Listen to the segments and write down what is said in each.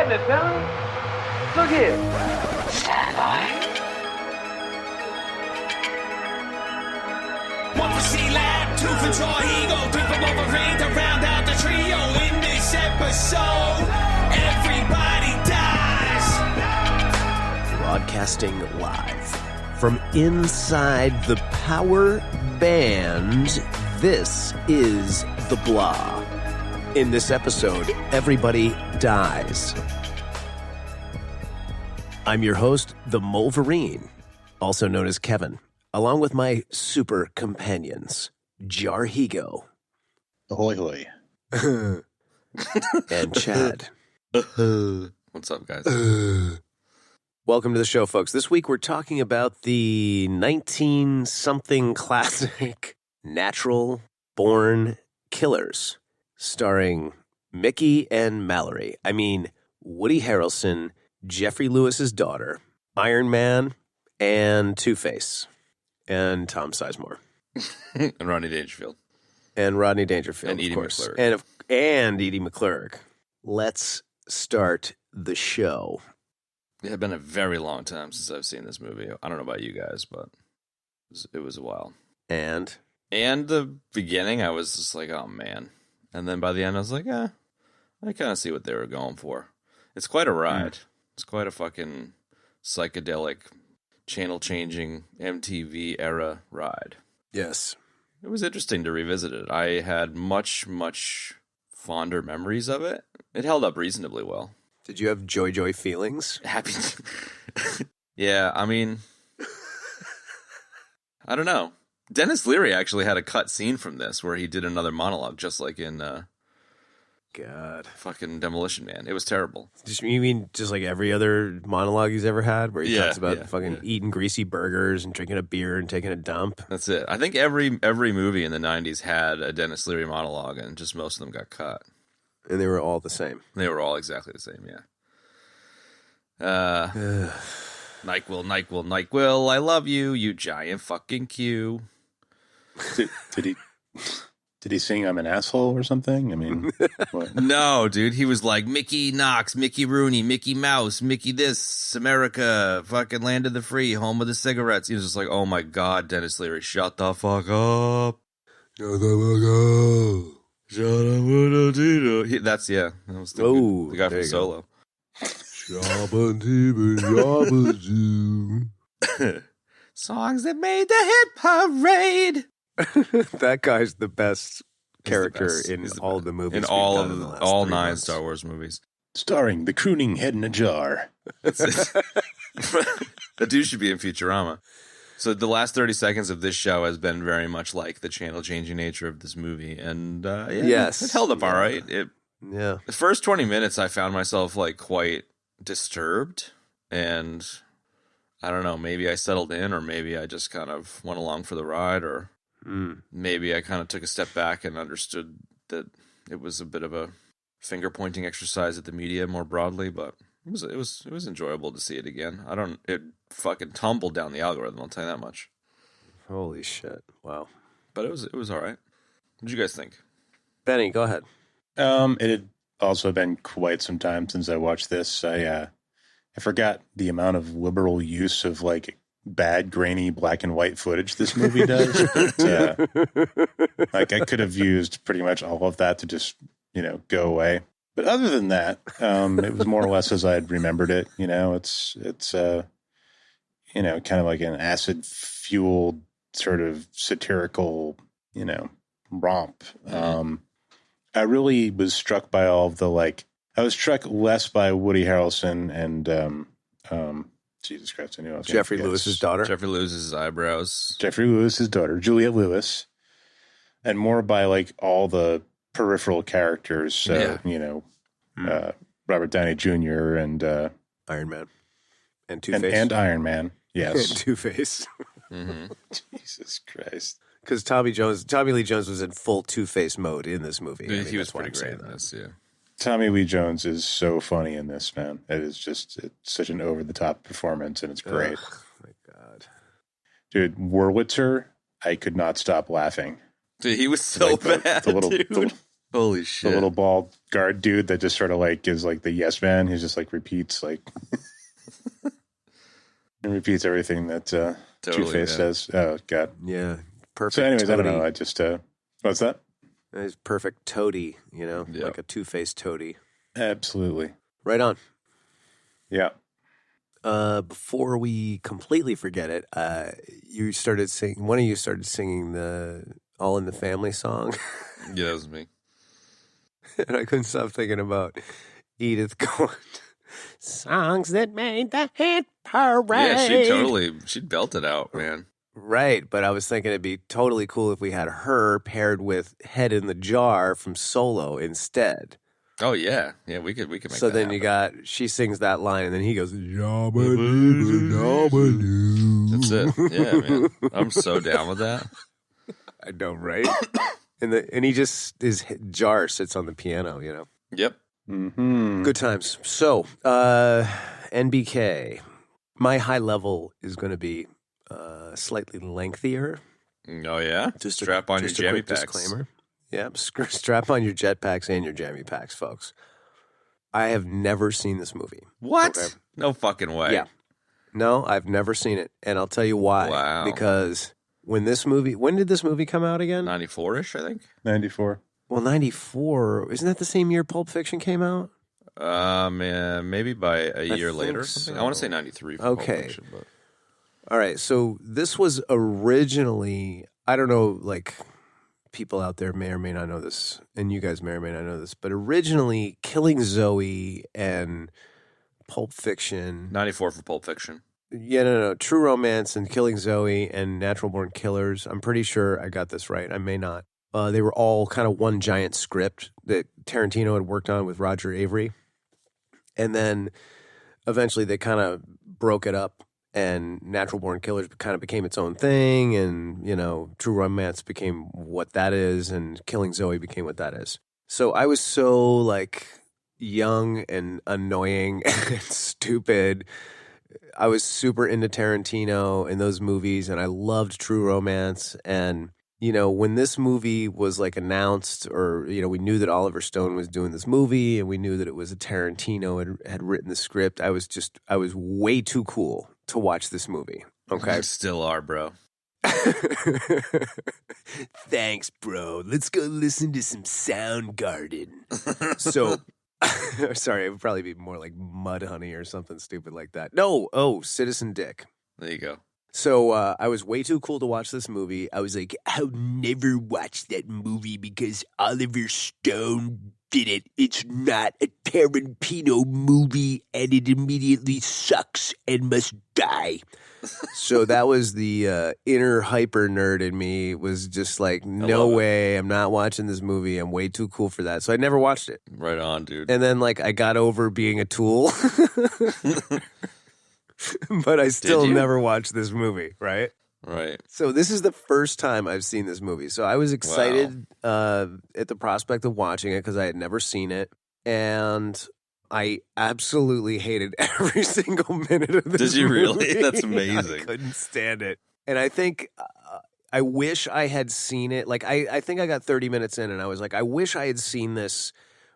getting it, fellas. Look here. Stand by. One for C-Lab, two for Jarhead, three for Wolverine to round out the trio. In this episode, everybody dies. Broadcasting live from inside the Power Band, this is The Blah. In this episode, everybody dies. I'm your host, the Wolverine, also known as Kevin, along with my super companions, Jarhead. Ahoy, hoy. And Chad. What's up, guys? Welcome to the show, folks. This week we're talking about the 19-something classic Natural Born Killers, starring Mickey and Mallory. I mean, Woody Harrelson, Jeffrey Lewis's daughter, Iron Man, and Two-Face, and Tom Sizemore. And Rodney Dangerfield. And Rodney Dangerfield, and Edie of course. McClurg. And Edie McClurg. Let's start the show. It had been a very long time since I've seen this movie. I don't know about you guys, but it was a while. And the beginning, I was just like, oh, man. And then by the end, I was like, I kind of see what they were going for. It's quite a ride. It's quite a fucking psychedelic, channel-changing MTV era ride. yes. It was interesting to revisit it. I had much, much fonder memories of it. It held up reasonably well. Did you have joy feelings? Happy. Yeah, I mean, I don't know. Dennis Leary actually had a cut scene from this where he did another monologue, just like in God. fucking Demolition Man. It was terrible. You mean just like every other monologue he's ever had, where he talks about eating greasy burgers and drinking a beer and taking a dump? That's it. I think every movie in the 90s had a Dennis Leary monologue, and just most of them got cut. And they were all the same. They were all exactly the same, yeah. NyQuil, I love you, you giant fucking Q. Did he sing "I'm an asshole" or something? I mean, what? No, dude, he was like Mickey Knox, Mickey Rooney, Mickey Mouse, Mickey this, America, fucking land of the free, home of the cigarettes. He was just like, oh my God, Dennis Leary, shut the fuck up. Shut the fuck up. Shut up. That was the guy from Solo. Songs that made the hit parade. That guy's the best character in all the movies. In all 9 Star Wars movies. Starring the crooning head in a jar. That dude should be in Futurama. So the last 30 seconds of this show has been very much like the channel-changing nature of this movie. And yes, it held up all right. The first 20 minutes, I found myself like quite disturbed. And I don't know, maybe I settled in, or maybe I just kind of went along for the ride, or maybe I kind of took a step back and understood that it was a bit of a finger-pointing exercise at the media more broadly, but it was enjoyable to see it again. It fucking tumbled down the algorithm, I'll tell you that much. Holy shit. Wow. But it was all right. What did you guys think? Benny, go ahead. It had also been quite some time since I watched this. I forgot the amount of liberal use of like bad, grainy black and white footage this movie does. Like I could have used pretty much all of that to just, go away. But other than that, it was more or less as I had remembered it. It's kind of like an acid-fueled sort of satirical, romp. I really was struck by all of the I was struck less by Woody Harrelson and Jesus Christ, I knew I was Jeffrey Lewis's daughter. Jeffrey Lewis's eyebrows. Jeffrey Lewis's daughter, Juliette Lewis, and more by all the peripheral characters. So Robert Downey Jr. and Iron Man and Two-Face and Iron Man. Yes, and Two-Face. Mm-hmm. Jesus Christ. Because Tommy Lee Jones was in full Two-Face mode in this movie. He was pretty great in this, yeah. Tommy Lee Jones is so funny in this, man. It's such an over-the-top performance, and it's great. Oh, my God. Dude, Wurlitzer, I could not stop laughing. Dude, he was so bad, dude. Holy The shit. little bald guard dude that just sort of like gives like the yes man. He just like repeats like and repeats everything that Two-Face says. Oh god. Yeah, perfect. So anyways, toady. I don't know. I just what's that? It's perfect toady, Yep. like a Two-Faced toady. Absolutely. Right on. Yeah. Before we completely forget it, you started singing. One of you started singing the "All in the Family" song, Yeah, that was me. and I couldn't stop thinking about Edith going, "Songs that made the hit parade." Yeah, she'd belt it out, man. Right, but I was thinking it'd be totally cool if we had her paired with "Head in the Jar" from Solo instead. Oh yeah, we could make So that then happen. you got, she sings that line, and then he goes, "Yabba-dabba-dabba-doo." That's it. Yeah, man. I'm so down with that. I know, right? and he just, his jar sits on the piano, Yep. Mm-hmm. Good times. So, NBK, my high level is going to be slightly lengthier. Oh yeah. Just strap on your a jammy quick packs. disclaimer. Yeah, strap on your jet packs and your jammy packs, folks. I have never seen this movie. What? Okay. No fucking way. Yeah. No, I've never seen it, and I'll tell you why. Wow. Because when did this movie come out again? 94-ish, I think. 94. Well, 94. Isn't that the same year Pulp Fiction came out? Man, maybe by a year think later or something. so. I want to say 93 for Pulp Okay. Fiction, but All right, so this was originally, I don't know, like, people out there may or may not know this, and you guys may or may not know this, but originally Killing Zoe and Pulp Fiction. 94 for Pulp Fiction. Yeah, no. True Romance and Killing Zoe and Natural Born Killers. I'm pretty sure I got this right. I may not. They were all kind of one giant script that Tarantino had worked on with Roger Avery. And then eventually they kind of broke it up, and Natural Born Killers kind of became its own thing. And, True Romance became what that is, and Killing Zoe became what that is. So I was so, like, young and annoying and stupid. I was super into Tarantino and those movies, and I loved True Romance. And, when this movie was like announced, or, we knew that Oliver Stone was doing this movie, and we knew that it was a Tarantino had written the script, I was way too cool to watch this movie. Okay. You still are, bro. Thanks, bro. Let's go listen to some SoundGarden. So, sorry, it would probably be more like Mudhoney or something stupid like that. No, Citizen Dick. There you go. So I was way too cool to watch this movie. I was like, I'll never watch that movie because Oliver Stone did it. It's not a Tarantino movie, and it immediately sucks and must die. So that was the inner hyper nerd in me, was just like, no way, I'm not watching this movie. I'm way too cool for that. So I never watched it. Right on, dude. And then, like, I got over being a tool. But I still never watched this movie, right? Right. So this is the first time I've seen this movie. So I was excited at the prospect of watching it because I had never seen it. And I absolutely hated every single minute of this Did you movie. really? That's amazing. I couldn't stand it. And I think I wish I had seen it. Like, I think I got 30 minutes in and I was like, I wish I had seen this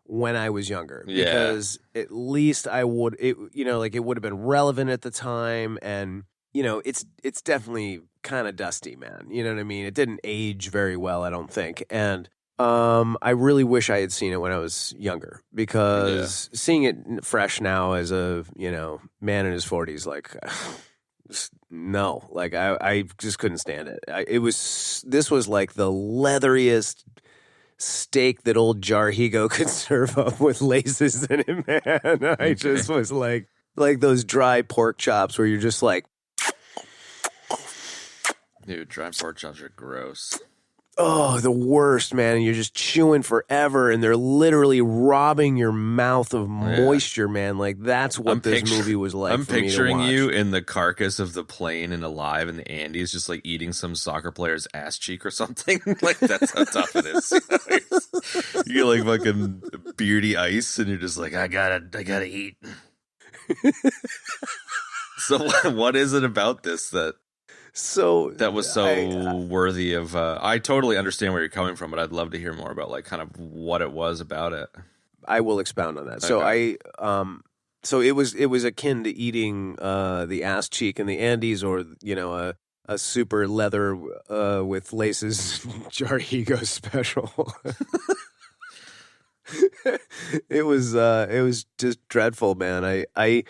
when I was younger, Yeah. because at least it would have been relevant at the time. And, it's definitely kind of dusty, man. You know what I mean? It didn't age very well, I don't think. And I really wish I had seen it when I was younger, because seeing it fresh now as a, man in his 40s, like, no, like I just couldn't stand it. This was like the leatheriest steak that old Jarhead could serve up with laces in it, man. I just was like those dry pork chops where you're just like, Dude, dry pork chops are gross. oh, the worst, man. And you're just chewing forever, and they're literally robbing your mouth of moisture, man. Like, that's what this movie was like. I'm for me to picturing watch. you in the carcass of the plane and alive in the Andes, just like eating some soccer player's ass cheek or something. Like, that's how tough it is. You get like fucking beardy ice, and you're just like, I gotta eat. So what is it about this that? So that was so worthy of. I totally understand where you're coming from, but I'd love to hear more about like kind of what it was about it. I will expound on that. Okay. So so it was akin to eating the ass cheek in the Andes, or a super leather with laces Jarhead special. It was just dreadful, man. I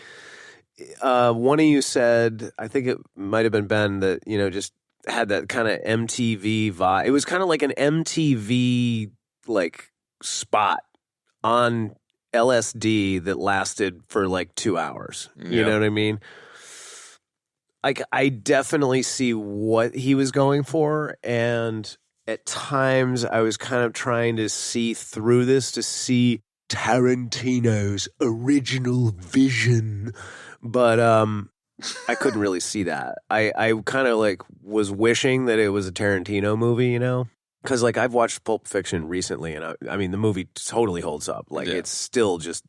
one of you said, I think it might have been Ben, that just had that kind of MTV vibe. It was kind of like an MTV like spot on LSD that lasted for like 2 hours. You know what I mean? Like, I definitely see what he was going for, and at times I was kind of trying to see through this to see Tarantino's original vision, but I couldn't really see that. I kind of like was wishing that it was a Tarantino movie, because like I've watched Pulp Fiction recently, and I mean the movie totally holds up. Like it's still just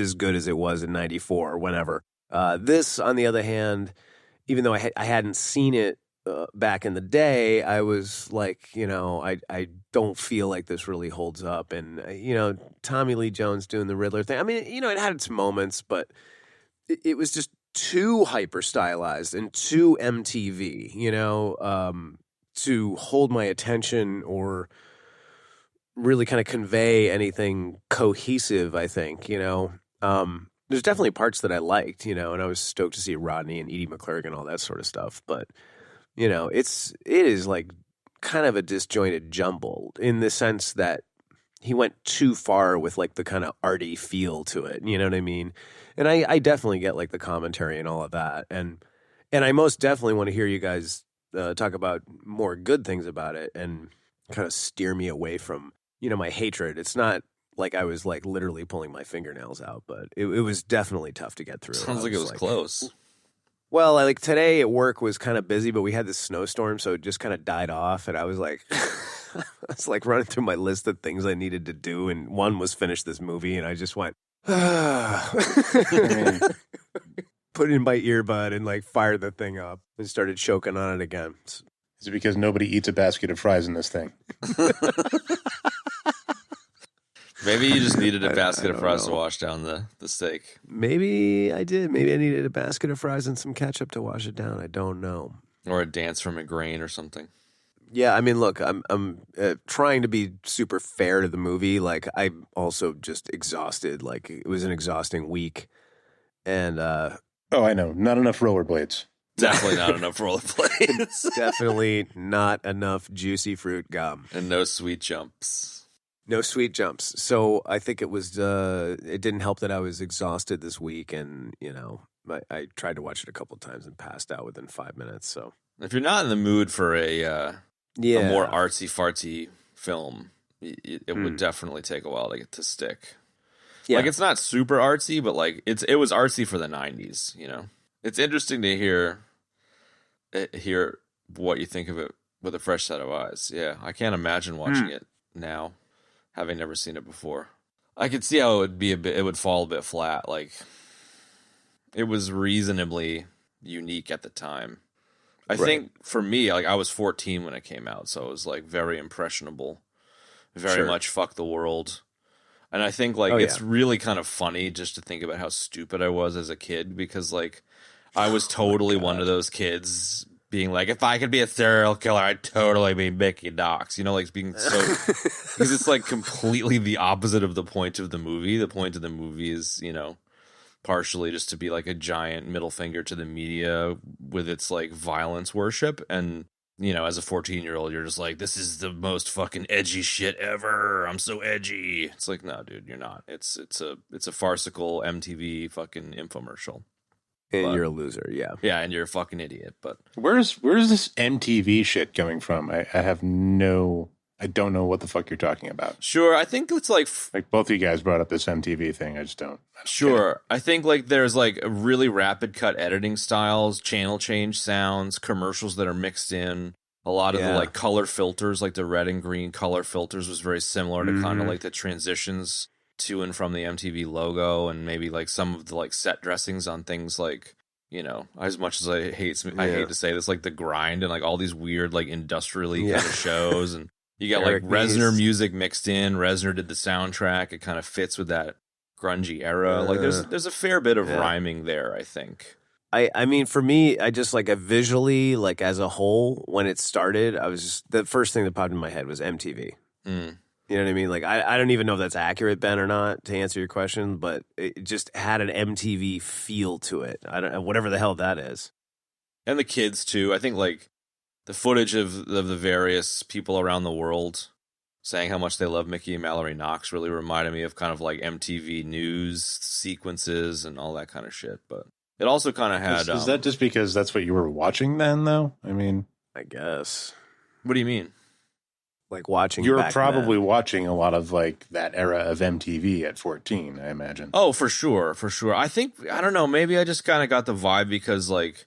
as good as it was in '94 or whenever. This, on the other hand, even though I hadn't seen it back in the day, I was like, I don't feel like this really holds up. And, Tommy Lee Jones doing the Riddler thing. I mean, it had its moments, but it was just too hyper stylized and too MTV, to hold my attention or really kind of convey anything cohesive, I think, There's definitely parts that I liked, and I was stoked to see Rodney and Edie McClurg and all that sort of stuff. But, it is like kind of a disjointed jumble in the sense that he went too far with like the kind of arty feel to it. You know what I mean? And I definitely get like the commentary and all of that. And I most definitely want to hear you guys talk about more good things about it and kind of steer me away from, my hatred. It's not like I was like literally pulling my fingernails out, but it was definitely tough to get through. Sounds like it was close. Well, like today at work was kind of busy, but we had this snowstorm, so it just kind of died off. And I was like, I was like running through my list of things I needed to do, and one was finish this movie, and I just went, put in my earbud and like fired the thing up and started choking on it again. Is it because nobody eats a basket of fries in this thing? Maybe you just needed a basket of fries to wash down the steak. Maybe I did. Maybe I needed a basket of fries and some ketchup to wash it down. I don't know. Or a dance from a grain or something. Yeah, I mean, look, I'm trying to be super fair to the movie. Like, I'm also just exhausted. Like, it was an exhausting week. And, oh, I know. Not enough rollerblades. Definitely not enough rollerblades. Definitely not enough juicy fruit gum. And no sweet jumps. No sweet jumps. So I think it was, it didn't help that I was exhausted this week. And, I tried to watch it a couple times and passed out within 5 minutes. So if you're not in the mood for a more artsy-fartsy film, it would definitely take a while to get to stick. Yeah. Like, it's not super artsy, but like it was artsy for the 90s, It's interesting to hear what you think of it with a fresh set of eyes. Yeah, I can't imagine watching it now, having never seen it before. I could see how it would fall a bit flat. Like, it was reasonably unique at the time. I think for me, like, I was 14 when it came out, so it was like very impressionable, very much fuck the world. And I think like it's really kind of funny just to think about how stupid I was as a kid, because like I was totally one of those kids being like, if I could be a serial killer, I'd totally be Mickey Dox. Like being so, because it's like completely the opposite of the point of the movie. The point of the movie is, partially just to be like a giant middle finger to the media with its like violence worship. And, as a 14-year-old, you're just like, this is the most fucking edgy shit ever. I'm so edgy. It's like, no, dude, you're not. It's a farcical MTV fucking infomercial. And you're a loser, yeah. Yeah, and you're a fucking idiot. But where's this MTV shit coming from? I don't know what the fuck you're talking about. Sure, I think it's like both of you guys brought up this MTV thing. I just don't. Sure, I think like there's like really rapid cut editing styles, channel change sounds, commercials that are mixed in. A lot of the like color filters, like the red and green color filters, was very similar to kind of like the transitions to and from the MTV logo, and maybe like some of the like set dressings on things like, you know, as much as I hate to say this, like the grind and like all these weird like industrially kind of shows, and you got Eric like Reznor Nies. music mixed in. Reznor did the soundtrack. It kind of fits with that grungy era. Like there's a fair bit of rhyming there, I think. I mean, for me, I just like visually, like as a whole, when it started, I was just, the first thing that popped in my head was MTV. Mm. You know what I mean? Like, I don't even know if that's accurate, Ben, or not, to answer your question, but it just had an MTV feel to it. I don't know, whatever the hell that is. And the kids too. I think like the footage of the various people around the world saying how much they love Mickey and Mallory Knox really reminded me of kind of like MTV news sequences and all that kind of shit. But it also kind of had. Is that just because that's what you were watching then, though? I mean, I guess. What do you mean? Like watching. You were probably watching a lot of like that era of MTV at 14, I imagine. Oh, for sure. I think, I don't know, maybe I just kind of got the vibe because like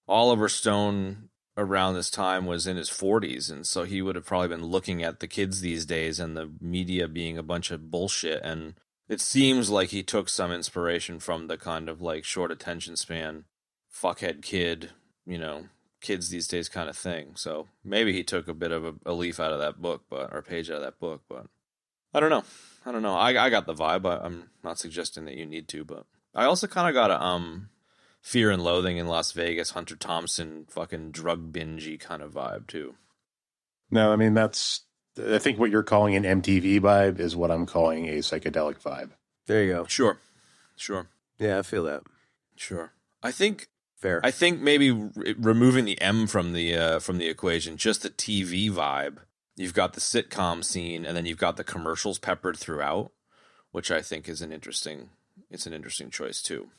Oliver Stone around this time was in his 40s, and so he would have probably been looking at the kids these days and the media being a bunch of bullshit, and it seems like he took some inspiration from the kind of like short attention span, fuckhead kid, you know, kids these days kind of thing. So maybe he took a bit of a leaf out of that book, or a page out of that book, but I don't know. I got the vibe. I'm not suggesting that you need to, but I also kind of got a Fear and Loathing in Las Vegas, Hunter Thompson fucking drug bingey kind of vibe too. No, I mean, I think what you're calling an MTV vibe is what I'm calling a psychedelic vibe. There you go. Sure. Yeah, I feel that. Sure. I think Fair. I think maybe removing the M from the equation, just the TV vibe. You've got the sitcom scene, and then you've got the commercials peppered throughout, which I think is an interesting choice too.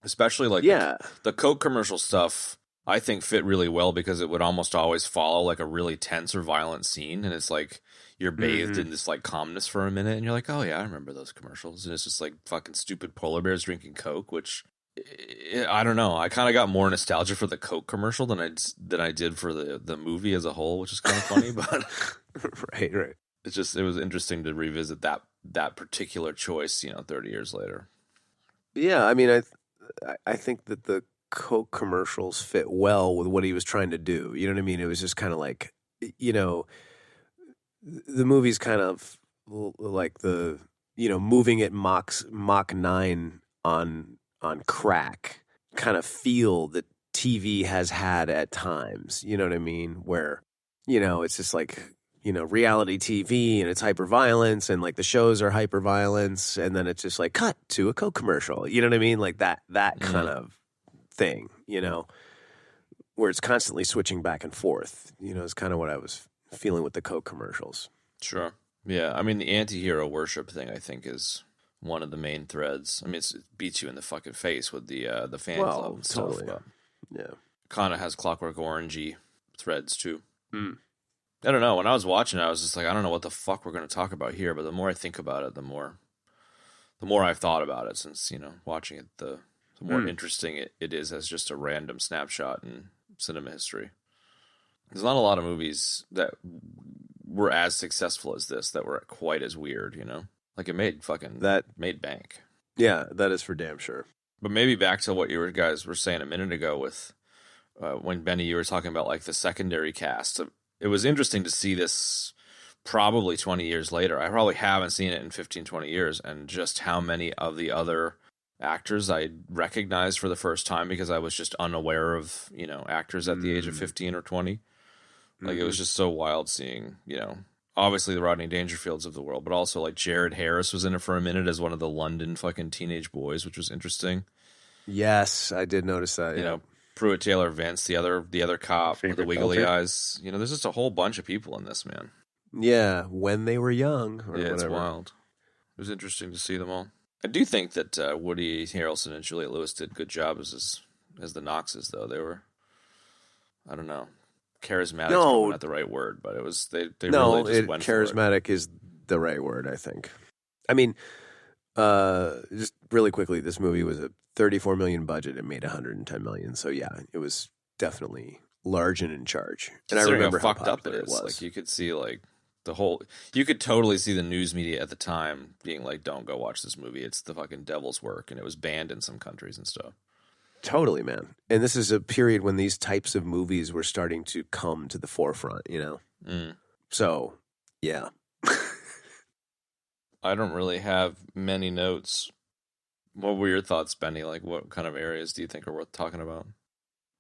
Especially like the Coke commercial stuff, I think fit really well because it would almost always follow like a really tense or violent scene, and it's like you're bathed in this like calmness for a minute, and you're like, oh yeah, I remember those commercials, and it's just like fucking stupid polar bears drinking Coke, which I don't know. I kind of got more nostalgia for the Coke commercial than I did for the movie as a whole, which is kind of funny, but right. it was interesting to revisit that particular choice, 30 years later. Yeah, I mean, I think that the Coke commercials fit well with what he was trying to do. You know what I mean? It was just kind of like, the movie's kind of like the, moving at Mach 9 on crack kind of feel that TV has had at times. You know what I mean? Where, it's just like, reality TV and it's hyper-violence and like the shows are hyper-violence and then it's just like cut to a Coke commercial. You know what I mean? Like that kind of thing, where it's constantly switching back and forth, is kind of what I was feeling with the Coke commercials. Sure. Yeah. I mean, the anti-hero worship thing, I think, is one of the main threads. I mean, it beats you in the fucking face with the fan club and totally, stuff. Yeah. Kind of has Clockwork Orangey threads too. Mm. I don't know. When I was watching it, I was just like, I don't know what the fuck we're going to talk about here. But the more I think about it, the more I've thought about it since, watching it, the more interesting it is as just a random snapshot in cinema history. There's not a lot of movies that were as successful as this that were quite as weird, Like it made bank. Yeah, that is for damn sure. But maybe back to what you guys were saying a minute ago with when Benny, you were talking about like the secondary cast. It was interesting to see this probably 20 years later. I probably haven't seen it in 15, 20 years, and just how many of the other actors I recognized for the first time because I was just unaware of, actors at the age of 15 or 20. Like, it was just so wild seeing, obviously the Rodney Dangerfields of the world, but also like Jared Harris was in it for a minute as one of the London fucking teenage boys, which was interesting. Yes, I did notice that. You know, Pruitt Taylor Vince, the other cop with the wiggly culture. eyes. There's just a whole bunch of people in this, man. Yeah, when they were young. Or It's whatever. wild. It was interesting to see them all. I do think that Woody Harrelson and Juliette Lewis did good job as the Knoxes, though. They were, I don't know, charismatic is probably not the right word, but it was they really just went for it. Charismatic is the right word, I think. I mean, just really quickly, this movie was a $34 million budget. It made $110 million. So yeah, it was definitely large and in charge. And I remember how fucked up it popular is. Like you could see you could totally see the news media at the time being like, "Don't go watch this movie. It's the fucking devil's work," and it was banned in some countries and stuff. Totally, man. And this is a period when these types of movies were starting to come to the forefront, you know? So, yeah. I don't really have many notes. What were your thoughts, Benny? Like, what kind of areas do you think are worth talking about?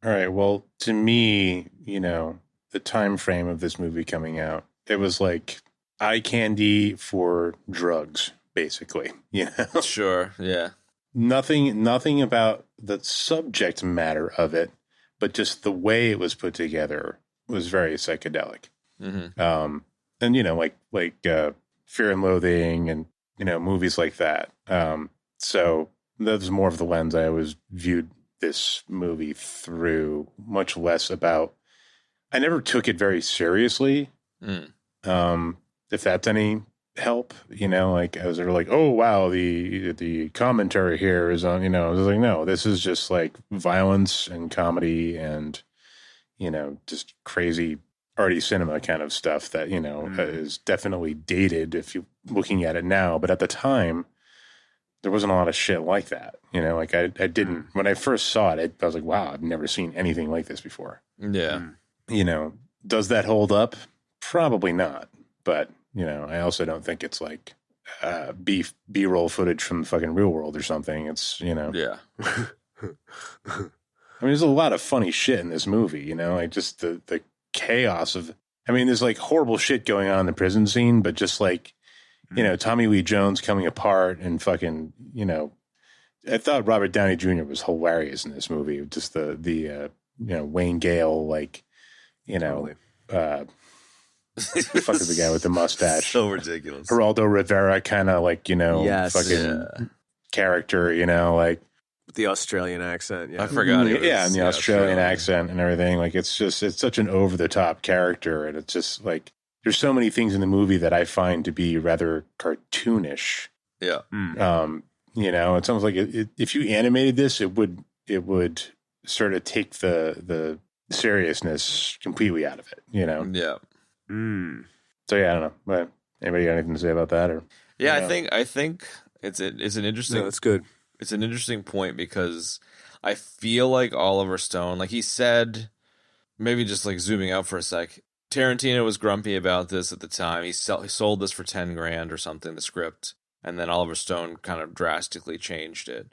All right. Well, to me, you know, the time frame of this movie coming out, it was like eye candy for drugs, basically. You know? Sure, yeah. Nothing about the subject matter of it, but just the way it was put together was very psychedelic. Mm-hmm. And you know, like Fear and Loathing, and you know, movies like that. So that was more of the lens I always viewed this movie through. Much less about. I never took it very seriously. If that's any help, you know, like I was sort of like, oh wow, the commentary here is on, you know, I was like, no, this is just like violence and comedy and, you know, just crazy arty cinema kind of stuff that, you know, is definitely dated if you're looking at it now. But at the time, there wasn't a lot of shit like that. You know, like I didn't, when I first saw it, I was like, wow, I've never seen anything like this before. Yeah. You know, does that hold up? Probably not. But, you know, I also don't think it's like B-roll footage from the fucking real world or something. It's, you know. Yeah. I mean, there's a lot of funny shit in this movie, you know, like just the chaos of, I mean, there's like horrible shit going on in the prison scene, but just like, you know, Tommy Lee Jones coming apart and fucking, you know, I thought Robert Downey Jr. was hilarious in this movie. Just the you know, Wayne Gale, like, you know, fuck is the guy with the mustache? So ridiculous. Geraldo Rivera kind of like, you know, fucking character, you know, like The Australian accent. Yeah. I forgot. And the Australian accent and everything. Like, it's just, it's such an over the top character. And it's just like, there's so many things in the movie that I find to be rather cartoonish. Yeah. You know, it's almost like if you animated this, it would sort of take the seriousness completely out of it, you know? Yeah. So yeah, I don't know. But anybody got anything to say about that? Or yeah, I think it's an interesting. No, that's good. It's an interesting point because I feel like Oliver Stone, like he said, maybe just like zooming out for a sec, Tarantino was grumpy about this at the time. He sold this for $10,000 or something, the script, and then Oliver Stone kind of drastically changed it.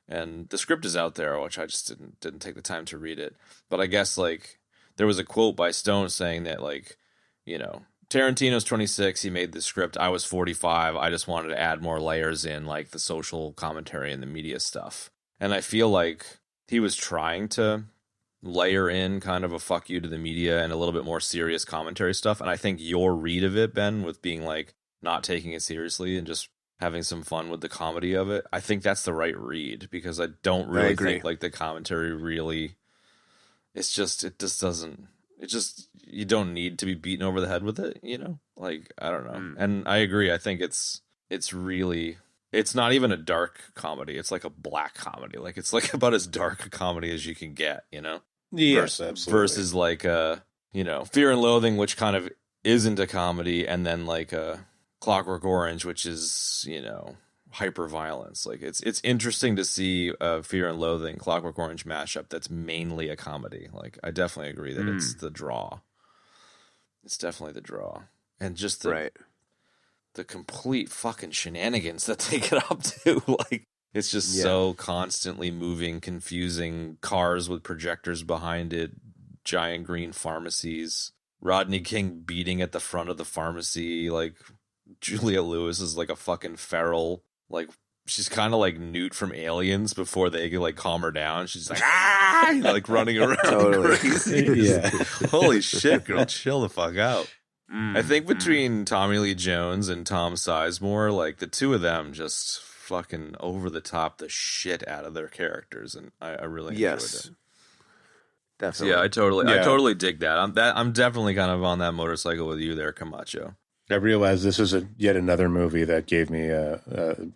And the script is out there, which I just didn't take the time to read it. But I guess like there was a quote by Stone saying that, like, you know, Tarantino's 26, he made the script. I was 45. I just wanted to add more layers in, like the social commentary and the media stuff. And I feel like he was trying to layer in kind of a fuck you to the media and a little bit more serious commentary stuff. And I think your read of it, Ben, with being like not taking it seriously and just having some fun with the comedy of it, I think that's the right read, because I don't really think like the commentary really, it just doesn't, you don't need to be beaten over the head with it, you know? Like, I don't know. And I agree. I think it's really, it's not even a dark comedy. It's like a black comedy. Like, it's like about as dark a comedy as you can get, you know? Yes, absolutely. Versus like, you know, Fear and Loathing, which kind of isn't a comedy, and then like Clockwork Orange, which is, you know, hyper violence. Like, it's interesting to see Fear and Loathing, Clockwork Orange mashup that's mainly a comedy. Like, I definitely agree that it's the draw. It's definitely the draw. And just the complete fucking shenanigans that they get up to. Like, it's just so constantly moving, confusing, cars with projectors behind it, giant green pharmacies, Rodney King beating at the front of the pharmacy, like Julia Lewis is like a fucking feral, like she's kind of like Newt from Aliens before they like calm her down. She's like, ah, like running around crazy. Holy shit, girl, chill the fuck out. I think between Tommy Lee Jones and Tom Sizemore, like the two of them just fucking over the top the shit out of their characters, and I really enjoyed it. Definitely. So, I totally dig that. I'm definitely kind of on that motorcycle with you there, Camacho. I realized this is yet another movie that gave me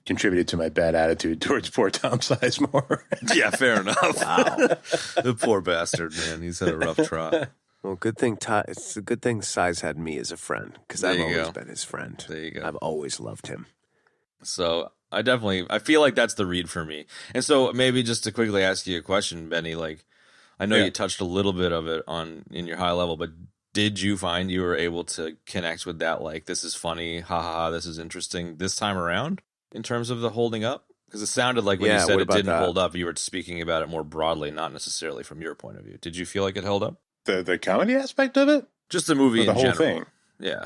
contributed to my bad attitude towards poor Tom Sizemore. Yeah, fair enough. Wow, the poor bastard, man. He's had a rough trot. Well, it's a good thing Size had me as a friend, because I've always been his friend. There you go. I've always loved him. So I feel like that's the read for me. And so maybe just to quickly ask you a question, Benny, like, I know you touched a little bit of it in your high level, but did you find you were able to connect with that? Like, this is funny, ha ha ha, this is interesting this time around in terms of the holding up? Because it sounded like when you said it didn't hold up, you were speaking about it more broadly, not necessarily from your point of view. Did you feel like it held up? The comedy aspect of it? Just the movie or the in whole general. thing? Yeah.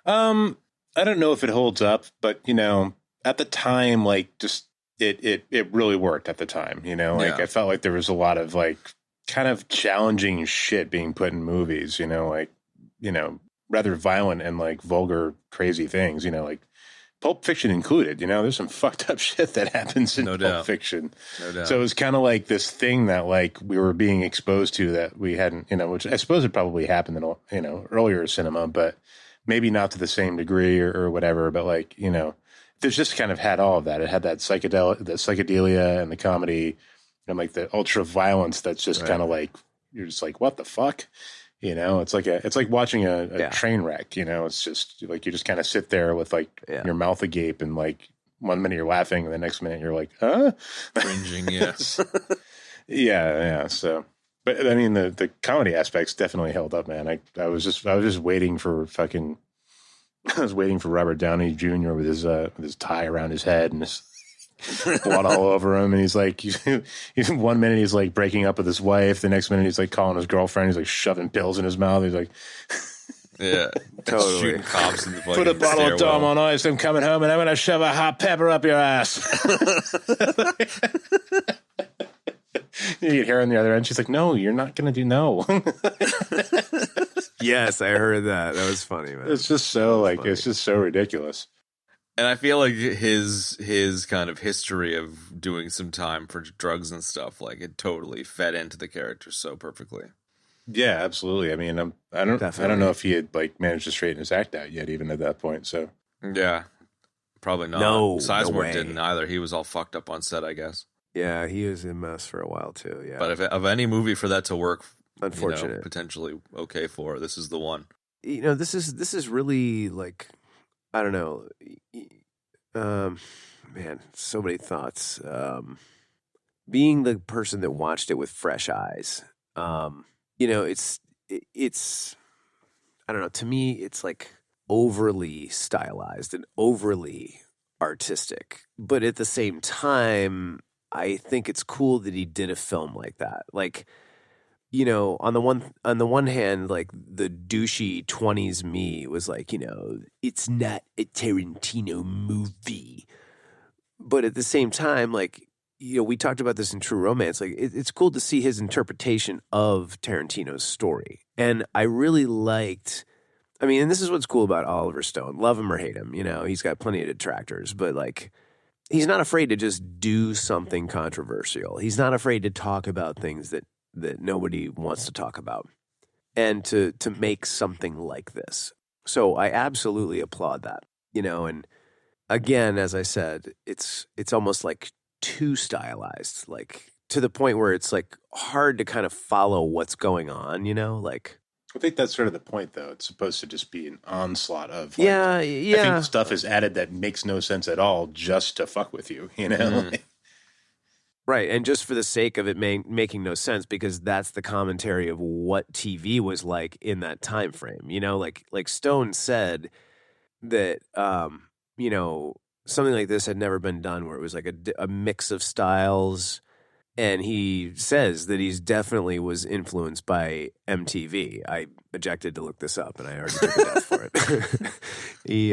I don't know if it holds up, but, you know, at the time, like, just it really worked at the time, you know? Like, I felt like there was a lot of, like, kind of challenging shit being put in movies, you know, like, you know, rather violent and, like, vulgar, crazy things, you know, like Pulp Fiction included, you know, there's some fucked up shit that happens in Pulp Fiction. No doubt. So it was kind of like this thing that, like, we were being exposed to that we hadn't, you know, which I suppose it probably happened in, you know, earlier cinema, but maybe not to the same degree or whatever, but, like, you know, there's just kind of had all of that. It had that psychedelia and the comedy and, like, the ultra violence that's just kind of like, you're just like, what the fuck? You know, it's like watching a train wreck, you know, it's just like, you just kind of sit there with, like, your mouth agape and, like, 1 minute you're laughing and the next minute you're like, huh? Cringing, yes. Yeah. So, but I mean, the comedy aspects definitely held up, man. I was just waiting for fucking, I was waiting for Robert Downey Jr. with his tie around his head and his blood all over him. And he's like, he's 1 minute he's like breaking up with his wife. The next minute he's like calling his girlfriend. He's like shoving pills in his mouth. He's like, yeah, totally. Shooting cops in the put a bottle of Dom on ice. I'm coming home and I'm going to shove a hot pepper up your ass. You can hear on the other end. She's like, no, you're not going to do no. Yes, I heard that. That was funny, man. It's just so it's just so ridiculous. And I feel like his kind of history of doing some time for drugs and stuff, like, it totally fed into the character so perfectly. Yeah, absolutely. I mean, I don't know if he had, like, managed to straighten his act out yet, even at that point. So yeah, probably not. No, Sizemore didn't either. He was all fucked up on set, I guess. Yeah, he was a mess for a while too. Yeah, but if of any movie for that to work, unfortunate, you know, potentially okay for, this is the one. You know, this is really, like, I don't know, man, so many thoughts. Being the person that watched it with fresh eyes, you know, it's I don't know. To me, it's like overly stylized and overly artistic, but at the same time, I think it's cool that he did a film like that. Like, you know, on the one hand, like, the douchey 20s me was like, you know, it's not a Tarantino movie. But at the same time, like, you know, we talked about this in True Romance. Like, it's cool to see his interpretation of Tarantino's story. And I really liked, I mean, and this is what's cool about Oliver Stone. Love him or hate him, you know, he's got plenty of detractors, but, like, he's not afraid to just do something controversial. He's not afraid to talk about things that nobody wants to talk about, and to make something like this. So I absolutely applaud that, you know. And again, as I said, it's almost like too stylized, like, to the point where it's, like, hard to kind of follow what's going on, you know, like. I think that's sort of the point, though. It's supposed to just be an onslaught of, like, yeah. I think stuff is added that makes no sense at all just to fuck with you, you know? Mm. Right, and just for the sake of it making no sense, because that's the commentary of what TV was like in that time frame. You know, like Stone said that, you know, something like this had never been done, where it was like a mix of styles. And he says that he's definitely was influenced by MTV. I objected to look this up, and I already took a death for it. He,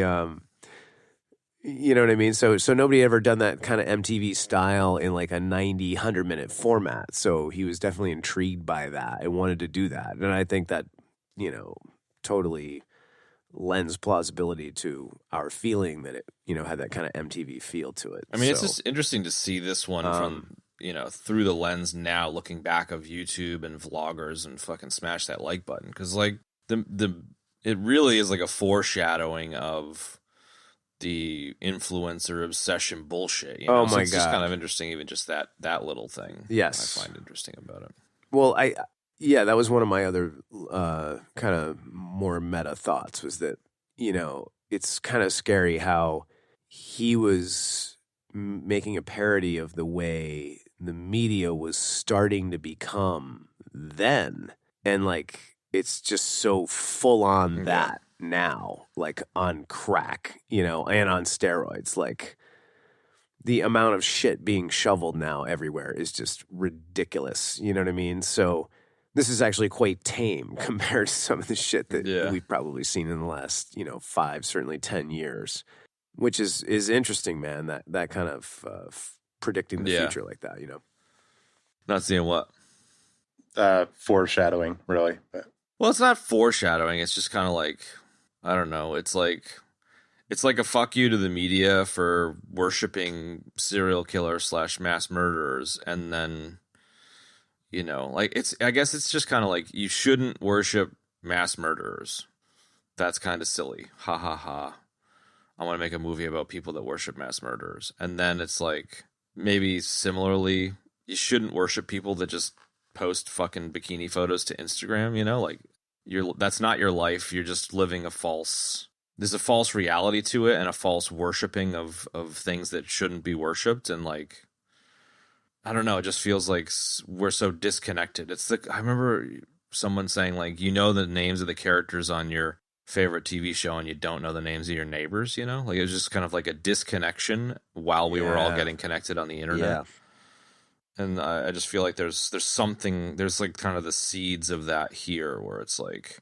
you know what I mean? So nobody had ever done that kind of MTV style in, like, a 90, 100-minute format. So he was definitely intrigued by that and wanted to do that. And I think that, you know, totally lends plausibility to our feeling that it, you know, had that kind of MTV feel to it. I mean, it's just interesting to see this one from, you know, through the lens now, looking back of YouTube and vloggers, and fucking smash that like button, because, like, it really is like a foreshadowing of the influencer obsession bullshit. You know? Oh my it's God. just kind of interesting, even just that little thing. Yes, I find interesting about it. Well, that was one of my other kind of more meta thoughts, was that, you know, it's kind of scary how he was making a parody of the way the media was starting to become then. And like, it's just so full on that now, like on crack, you know, and on steroids. Like, the amount of shit being shoveled now everywhere is just ridiculous. You know what I mean? So this is actually quite tame compared to some of the shit that we've probably seen in the last, 5, certainly 10 years, which is interesting, man. That kind of predicting the future like that, Not seeing what? Foreshadowing, really. But. Well, it's not foreshadowing. It's just kind of like, I don't know. It's like a fuck you to the media for worshiping serial killers / mass murderers. And then, I guess it's just kind of like, you shouldn't worship mass murderers. That's kind of silly. Ha ha ha. I want to make a movie about people that worship mass murderers. And then it's like, maybe similarly, you shouldn't worship people that just post fucking bikini photos to Instagram, like that's not your life. You're just living there's a false reality to it and a false worshiping of things that shouldn't be worshipped. And like, I don't know, it just feels like we're so disconnected. I remember someone saying like, the names of the characters on your favorite TV show and you don't know the names of your neighbors, like it was just kind of like a disconnection while we were all getting connected on the internet. Yeah. And I just feel like there's like kind of the seeds of that here where it's like,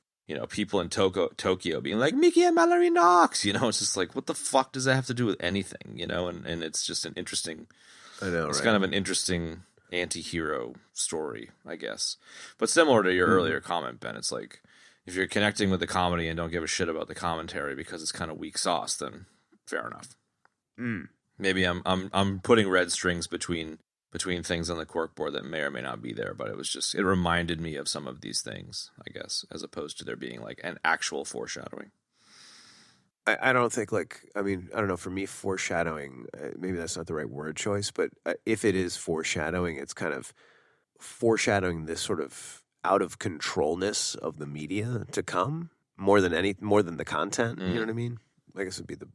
people in Tokyo being like, Mickey and Mallory Knox, it's just like, what the fuck does that have to do with anything, and it's just an interesting, it's kind of an interesting anti-hero story, I guess. But similar to your earlier comment, Ben, it's like, if you're connecting with the comedy and don't give a shit about the commentary because it's kind of weak sauce, then fair enough. Maybe I'm putting red strings between things on the corkboard that may or may not be there, but it reminded me of some of these things, I guess, as opposed to there being like an actual foreshadowing. I don't think I don't know, for me, foreshadowing, maybe that's not the right word choice, but if it is foreshadowing, it's kind of foreshadowing this sort of out of controlness of the media to come more than the content. You know what I mean? I guess would be the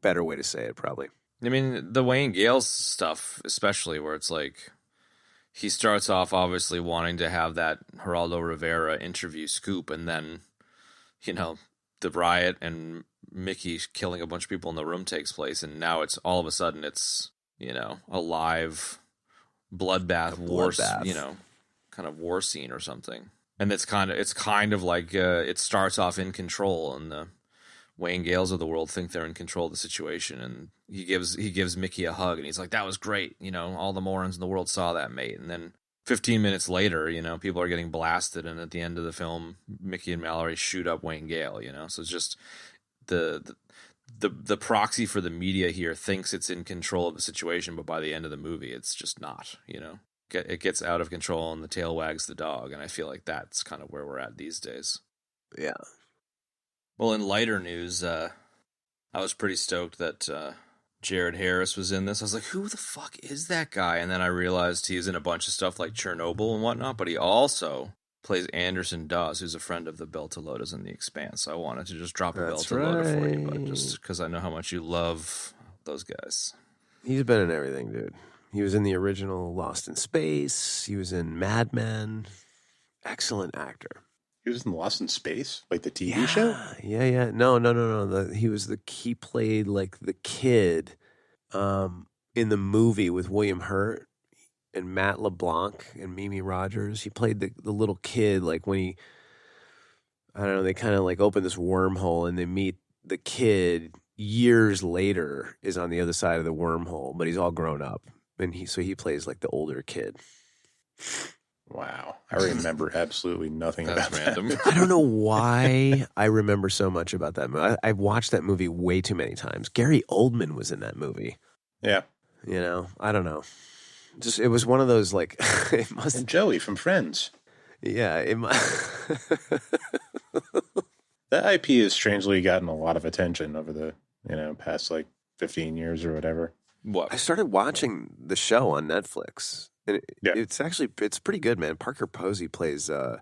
better way to say it, probably. I mean, the Wayne Gales stuff, especially, where it's like he starts off obviously wanting to have that Geraldo Rivera interview scoop, and then, the riot and Mickey killing a bunch of people in the room takes place, and now it's all of a sudden it's, a live bloodbath war, kind of war scene or something. And it's kind of like it starts off in control, and the Wayne Gales of the world think they're in control of the situation, and he gives Mickey a hug, and he's like, "That was great, all the morons in the world saw that, mate." And then 15 minutes later, people are getting blasted, and at the end of the film, Mickey and Mallory shoot up Wayne Gale, So it's just the proxy for the media here thinks it's in control of the situation, but by the end of the movie, it's just not. It gets out of control, and the tail wags the dog, and I feel like that's kind of where we're at these days. Yeah. Well, in lighter news, I was pretty stoked that Jared Harris was in this. I was like, who the fuck is that guy? And then I realized he's in a bunch of stuff like Chernobyl and whatnot, but he also plays Anderson Dawes, who's a friend of the Beltalotas in The Expanse. So I wanted to just drop a Beltalota for you, but just because I know how much you love those guys. He's been in everything, dude. He was in the original Lost in Space. He was in Mad Men. Excellent actor. He was in Lost in Space, like the TV show. Yeah. No. He played like the kid in the movie with William Hurt and Matt LeBlanc and Mimi Rogers. He played the little kid, like when they kind of like open this wormhole and they meet the kid years later is on the other side of the wormhole, but he's all grown up, and he plays like the older kid. Wow. I remember absolutely nothing about random. that. I don't know why I remember so much about that movie. I've watched that movie way too many times. Gary Oldman was in that movie. Yeah. I don't know. Just, it was one of those, like, it must. And Joey from Friends. Yeah. That IP has strangely gotten a lot of attention over the, past like 15 years or whatever. What? I started watching the show on Netflix. And it's pretty good, man. Parker Posey plays the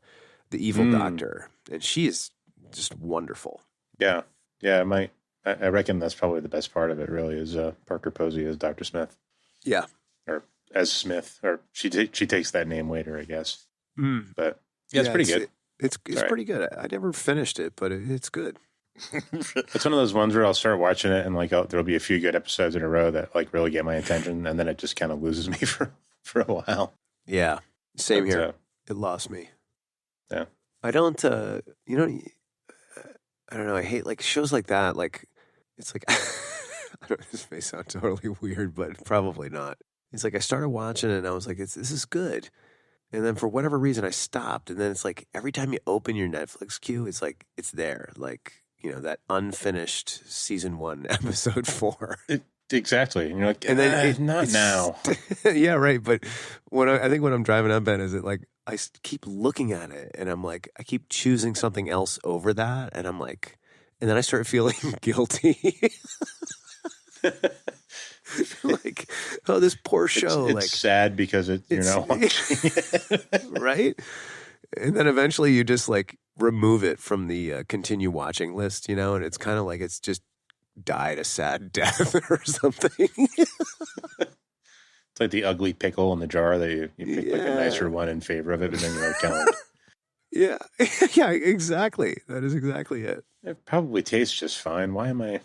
evil doctor, and she is just wonderful. Yeah. My I reckon that's probably the best part of it. Really, is Parker Posey as Dr. Smith, Yeah. or as Smith, or she takes that name later, I guess. But yeah, it's pretty good. It's all right. pretty good. I never finished it, but it's good. It's one of those ones where I'll start watching it and like there'll be a few good episodes in a row that like really get my attention, and then it just kind of loses me for a while. Yeah, same But, here. It lost me. Yeah. I don't. I don't know. I hate like shows like that. Like it's like I don't. This may sound totally weird, but probably not. It's like I started watching it and I was like, this is good. And then for whatever reason, I stopped. And then it's like every time you open your Netflix queue, it's like it's there. Like, that unfinished season 1, episode 4. Exactly. And you're like, and then not now. Yeah, right. But I think what I'm driving up at is it like I keep looking at it and I'm like, I keep choosing something else over that. And I'm like, and then I start feeling guilty. Like, oh, this poor show. It's like sad because you're not watching it. Right? And then eventually you just like remove it from the continue watching list, and it's kind of like it's just died a sad death or something. It's like the ugly pickle in the jar that you pick like a nicer one in favor of it, but then you're like, kind of Yeah. Yeah, exactly. That is exactly it. It probably tastes just fine. Why am I?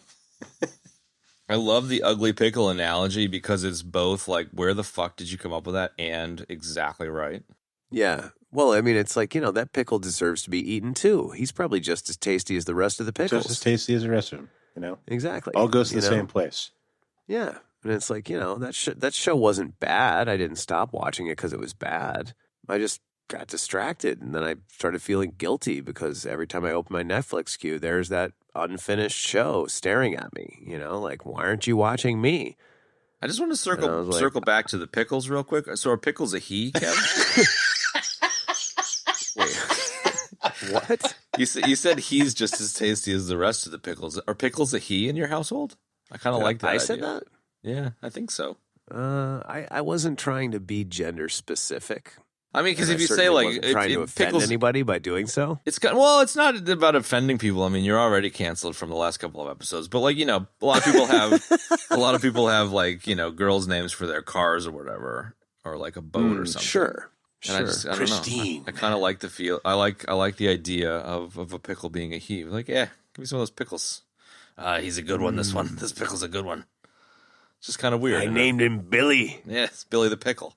I love the ugly pickle analogy because it's both like, where the fuck did you come up with that, and exactly right. Yeah. Well, I mean, it's like, that pickle deserves to be eaten too. He's probably just as tasty as the rest of the pickles. Just as tasty as the rest of them, Exactly. All goes to the same place. Yeah. And it's like, that show wasn't bad. I didn't stop watching it because it was bad. I just got distracted. And then I started feeling guilty because every time I open my Netflix queue, there's that unfinished show staring at me, like, why aren't you watching me? I just want to circle back to the pickles real quick. So are pickles a he, Kevin? Wait, what? You said he's just as tasty as the rest of the pickles. Are pickles a he in your household? I kind of like that. I said idea. that? Yeah, I think so. I wasn't trying to be gender specific. I mean, because if you say certainly like wasn't trying to offend pickles, anybody by doing so, it's not about offending people. I mean, you're already canceled from the last couple of episodes, but like a lot of people have like girls' names for their cars or whatever, or like a boat or something. Sure. And I don't Christine. know. I kind of like the feel. I like the idea of a pickle being a he. Like, yeah, give me some of those pickles. He's a good one. This one. This pickle's a good one. It's just kind of weird. I named him Billy. Yeah, it's Billy the Pickle.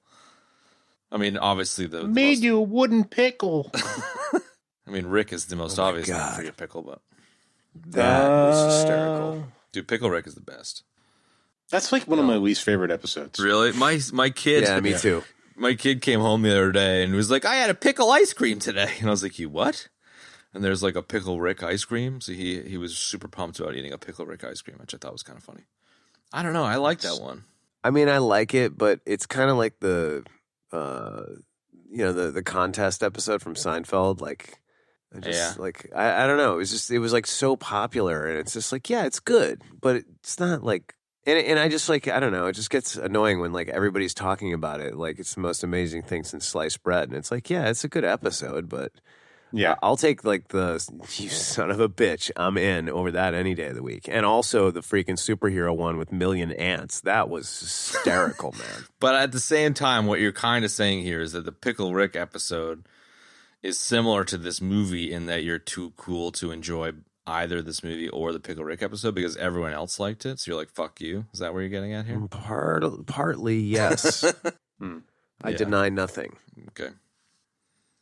I mean, obviously Made you a wooden pickle. I mean, Rick is the most obvious name for your pickle, but that was hysterical. Dude, Pickle Rick is the best. That's like one of my least favorite episodes. Really? My kid. Yeah, me too. My kid came home the other day and was like, I had a pickle ice cream today. And I was like, you what? And there's like a Pickle Rick ice cream. So he was super pumped about eating a Pickle Rick ice cream, which I thought was kind of funny. I don't know. I like that one. I mean, I like it, but it's kind of like the contest episode from Seinfeld. Like, I don't know. It was like so popular, and it's just like, yeah, it's good, but it's not like, and I just like, I don't know. It just gets annoying when like everybody's talking about it, like it's the most amazing thing since sliced bread, and it's like, yeah, it's a good episode, but. Yeah, I'll take like the you son of a bitch. I'm in over that any day of the week, and also the freaking superhero one with million ants. That was hysterical, man. But at the same time, what you're kind of saying here is that the Pickle Rick episode is similar to this movie in that you're too cool to enjoy either this movie or the Pickle Rick episode because everyone else liked it. So you're like, "Fuck you." Is that where you're getting at here? Partly, yes. I deny nothing. Okay,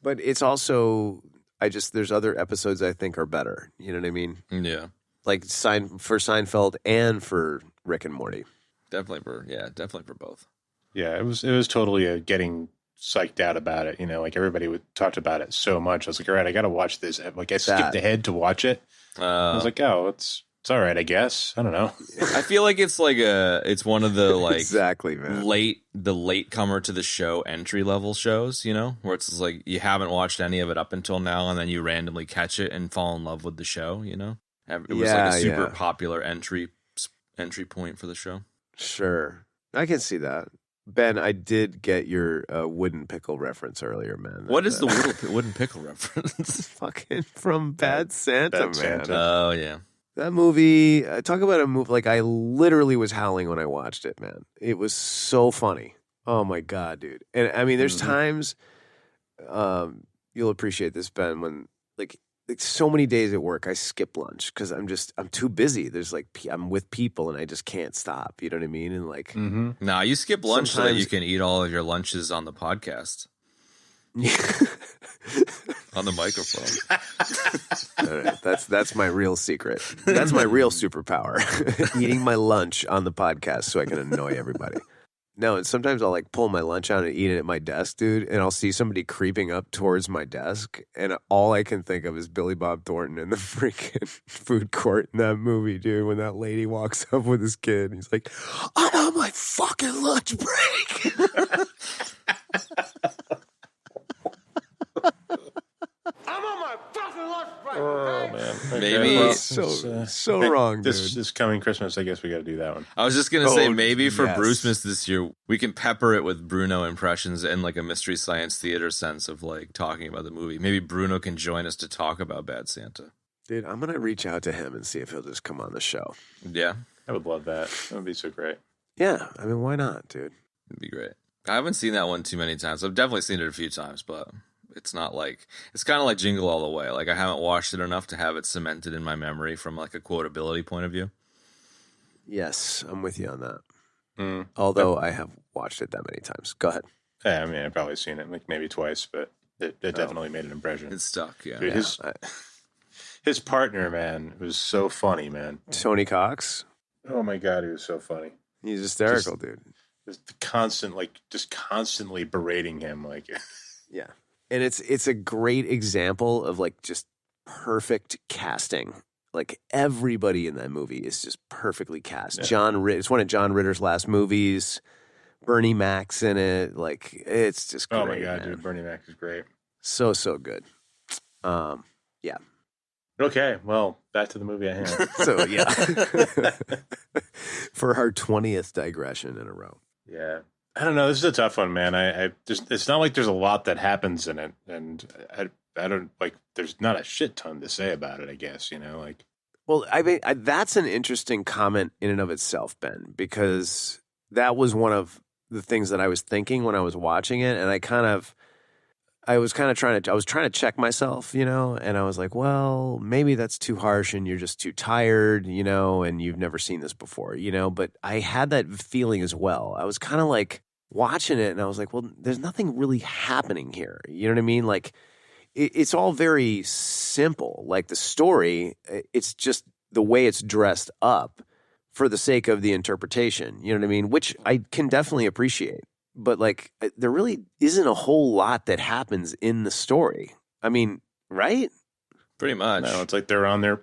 but it's also. There's other episodes I think are better. You know what I mean? Yeah. Like for Seinfeld and for Rick and Morty. Definitely for both. Yeah, it was totally getting psyched out about it. Like everybody talked about it so much. I was like, all right, I got to watch this. Like I skipped ahead to watch it. I was like, oh, it's all right, I guess. I don't know. I feel like it's like it's one of the like exactly, man. late comer to the show entry level shows, where it's just like you haven't watched any of it up until now, and then you randomly catch it and fall in love with the show. It was like a super popular entry point for the show. Sure, I can see that. Ben, I did get your wooden pickle reference earlier, man. What is the wooden pickle reference? Fucking from Bad Santa, man. Oh, yeah. That movie, talk about a movie, like I literally was howling when I watched it, man. It was so funny. Oh my God, dude. And I mean, there's times, you'll appreciate this, Ben, when like so many days at work, I skip lunch because I'm too busy. There's like, I'm with people and I just can't stop. You know what I mean? And like, Nah, you skip lunch so that you can eat all of your lunches on the podcast. On the microphone. All right, that's my real secret. That's my real superpower. Eating my lunch on the podcast so I can annoy everybody. No, and sometimes I'll like pull my lunch out and eat it at my desk, dude, and I'll see somebody creeping up towards my desk, and all I can think of is Billy Bob Thornton in the freaking food court in that movie, dude, when that lady walks up with his kid, and he's like, I'm on my fucking lunch break. I'm on my fucking lunch break, Oh man, okay, Maybe well, so wrong, dude. This coming Christmas, I guess we got to do that one. I was just gonna say Oh, maybe for yes. Brucemas this year we can pepper it with Bruno impressions and like a Mystery Science Theater sense of like talking about the movie. Maybe Bruno can join us to talk about Bad Santa. Dude, I'm going to reach out to him and see if he'll just come on the show. Yeah, I would love that. That would be so great. Yeah, I mean, why not, dude? it'd be great. I haven't seen that one too many times. I've definitely seen it a few times, but it's not like it's kind of like Jingle All the Way. Like I haven't watched it enough to have it cemented in my memory from like a quotability point of view. Yes, I'm with you on that. Although I have watched it that many times. Go ahead. Yeah, I mean, I've probably seen it like maybe twice, but it definitely made an impression. It's stuck, yeah. Dude, his partner, man, was so funny, man. Tony Cox. Oh my God, he was so funny. He's hysterical, dude. Just the constant, like, just constantly berating him, like. Yeah. And it's a great example of like just perfect casting. Like everybody in that movie is just perfectly cast. Yeah. It's one of John Ritter's last movies. Bernie Mac's in it. Like it's just great. Oh my God, man. dude, Bernie Mac is great. So good. Yeah. Okay, well, back to the movie at hand. So yeah. For our 20th digression in a row. Yeah. I don't know. This is a tough one, man. It's not like there's a lot that happens in it, and I don't like. There's not a shit ton to say about it. I guess like. Well, I mean, that's an interesting comment in and of itself, Ben, because that was one of the things that I was thinking when I was watching it, and I was trying to check myself, and I was like, well, maybe that's too harsh, and you're just too tired, and you've never seen this before, But I had that feeling as well. I was kind of like watching it, and I was like, well, there's nothing really happening here. You know what I mean? Like, it's all very simple. Like the story, it's just the way it's dressed up for the sake of the interpretation. You know what I mean? Which I can definitely appreciate. But like, there really isn't a whole lot that happens in the story. I mean, right? Pretty much. No, it's like they're on their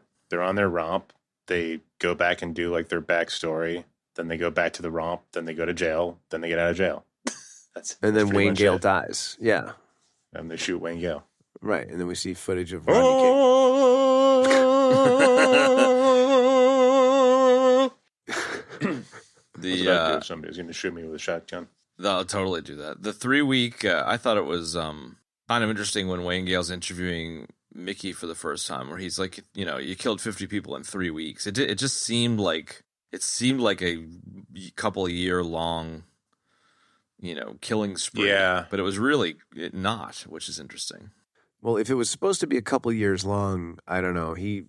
romp. They go back and do like their backstory. Then they go back to the romp. Then they go to jail. Then they get out of jail. And then Wayne Gale dies. Yeah. And they shoot Wayne Gale. Right. And then we see footage of Rodney King. Somebody's going to shoot me with a shotgun. I'll totally do that. The 3-week, I thought it was kind of interesting when Wayne Gale's interviewing Mickey for the first time, where he's like, you killed 50 people in 3 weeks. It just seemed like a couple of year long, killing spree. Yeah, but it was really not, which is interesting. Well, if it was supposed to be a couple of years long, I don't know. He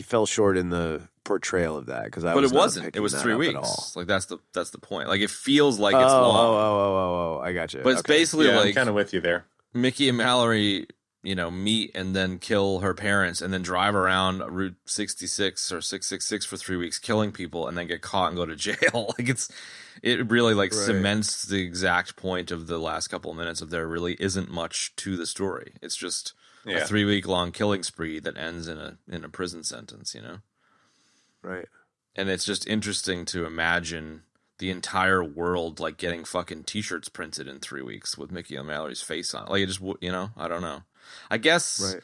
fell short in the portrayal of that because But it wasn't. It was 3 weeks. Like that's the point. Like it feels like it's long. Oh, I got you. But it's basically like I'm kind of with you there. Mickey and Mallory, meet and then kill her parents and then drive around Route 66 or 666 for 3 weeks, killing people and then get caught and go to jail. Like it really like cements the exact point of the last couple of minutes of there really isn't much to the story. It's just a 3-week long killing spree that ends in a prison sentence, Right. And it's just interesting to imagine the entire world like getting fucking t-shirts printed in 3 weeks with Mickey and Mallory's face on it. Like it just, I don't know. I guess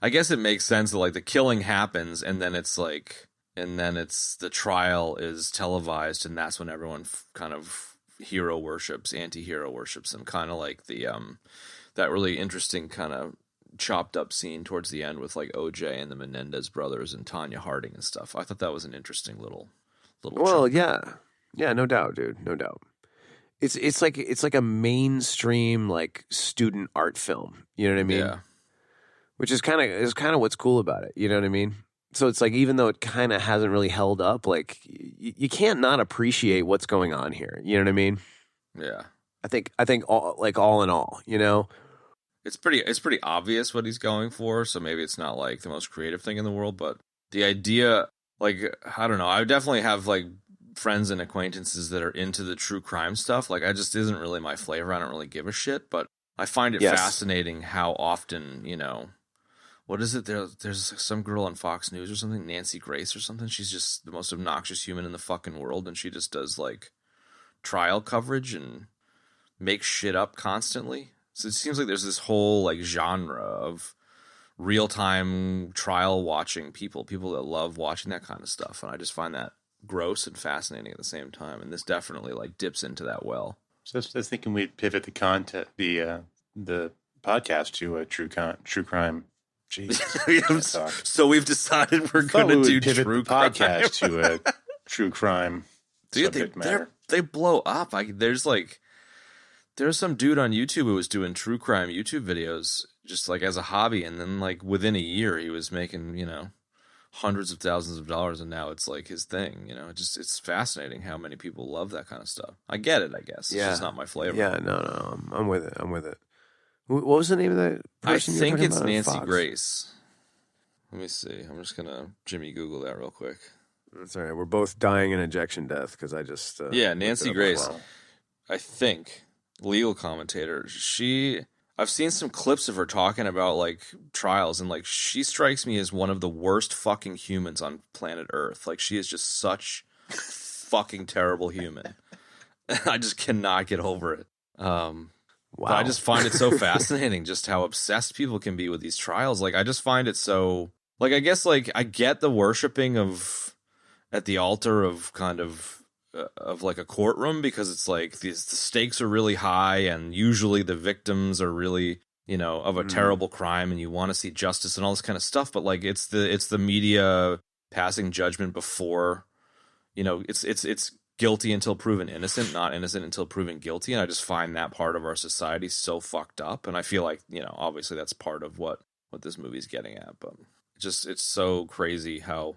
it makes sense that like the killing happens and then it's the trial is televised and that's when everyone kind of anti-hero worships them, kind of like the that really interesting kind of chopped up scene towards the end with like OJ and the Menendez brothers and Tanya Harding and stuff. I thought that was an interesting little. Well, chunk. yeah, no doubt, dude, no doubt. It's like a mainstream like student art film. You know what I mean? Yeah. Which is kind of what's cool about it. You know what I mean? So it's like even though it kind of hasn't really held up, like you can't not appreciate what's going on here. You know what I mean? Yeah. I think all in all, you know. It's pretty obvious what he's going for, so maybe it's not like the most creative thing in the world, but the idea, like, I don't know, I definitely have like friends and acquaintances that are into the true crime stuff. Like, I just isn't really my flavor. I don't really give a shit, but I find it fascinating how often, you know, what is it? There's some girl on Fox News or something, Nancy Grace or something. She's just the most obnoxious human in the fucking world, and she just does like trial coverage and makes shit up constantly. So it seems like there's this whole like genre of real-time trial watching people that love watching that kind of stuff, and I just find that gross and fascinating at the same time. And this definitely like dips into that well. So I was thinking we'd pivot the content, the podcast to a true crime. Jeez. So we've decided we're going to do pivot true the podcast to a true crime. Dude, subject matter. they blow up. There's some dude on YouTube who was doing true crime YouTube videos just like as a hobby, and then like within a year he was making, you know, hundreds of thousands of dollars, and now it's like his thing, you know. It's fascinating how many people love that kind of stuff. I get it, I guess. Yeah. It's just not my flavor. Yeah, no, I'm with it. What was the name of that person? I think it's about Nancy Grace. Let me see. I'm just gonna Jimmy Google that real quick. That's all right. We're both dying an injection death because I just Nancy Grace. I think legal commentator. I've seen some clips of her talking about like trials, and like she strikes me as one of the worst fucking humans on planet Earth. Like she is just such fucking terrible human. I just cannot get over it. Wow. But I just find it so fascinating just how obsessed people can be with these trials. Like I just find it so like, I guess like I get the worshiping of at the altar of kind of like a courtroom, because it's like the stakes are really high, and usually the victims are really, you know, of a terrible crime, and you want to see justice and all this kind of stuff. But like it's the media passing judgment before, you know, it's guilty until proven innocent, not innocent until proven guilty. And I just find that part of our society so fucked up. And I feel like, you know, obviously that's part of what this movie's getting at, but it's so crazy how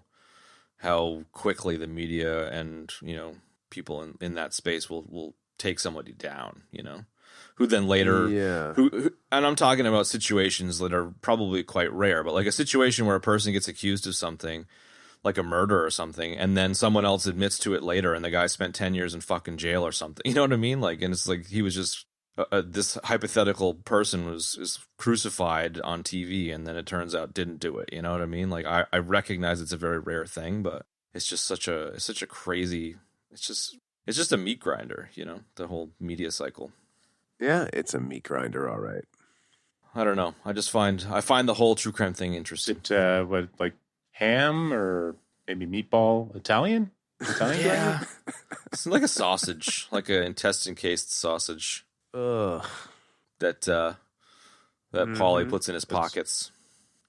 quickly the media and, you know, people in that space will take somebody down, you know, who then later, who, and I'm talking about situations that are probably quite rare, but like a situation where a person gets accused of something, like a murder or something, and then someone else admits to it later, and the guy spent 10 years in fucking jail or something. You know what I mean? Like, and it's like he was just this hypothetical person is crucified on TV, and then it turns out didn't do it. You know what I mean? Like, I recognize it's a very rare thing, but it's just such a crazy. It's just a meat grinder. You know, the whole media cycle. Yeah, it's a meat grinder, all right. I don't know. I find the whole true crime thing interesting. What, like ham or maybe meatball Italian? Yeah. It's like a sausage, like an intestine cased sausage. Ugh. That Paulie puts in his pockets.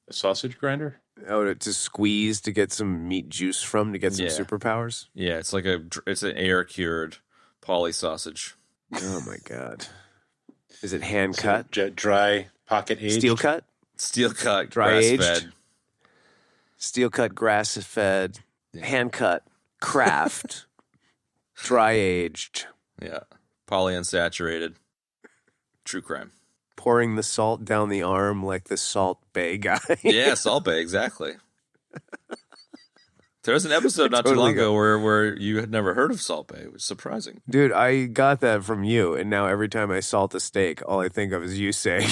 A sausage grinder? Oh, to squeeze to get some meat juice from, to get some superpowers? Yeah, it's like it's an air cured Paulie sausage. Oh my god. Is it hand cut? Dry pocket aged? Steel cut? Steel cut, dry aged. Fed. Steel cut, grass fed, hand cut, craft, dry aged. Yeah. Polyunsaturated. True crime. Pouring the salt down the arm like the Salt Bay guy. Yeah, Salt Bay, exactly. There was an episode not too long ago where you had never heard of Salt Bay. It was surprising. Dude, I got that from you, and now every time I salt a steak, all I think of is you saying,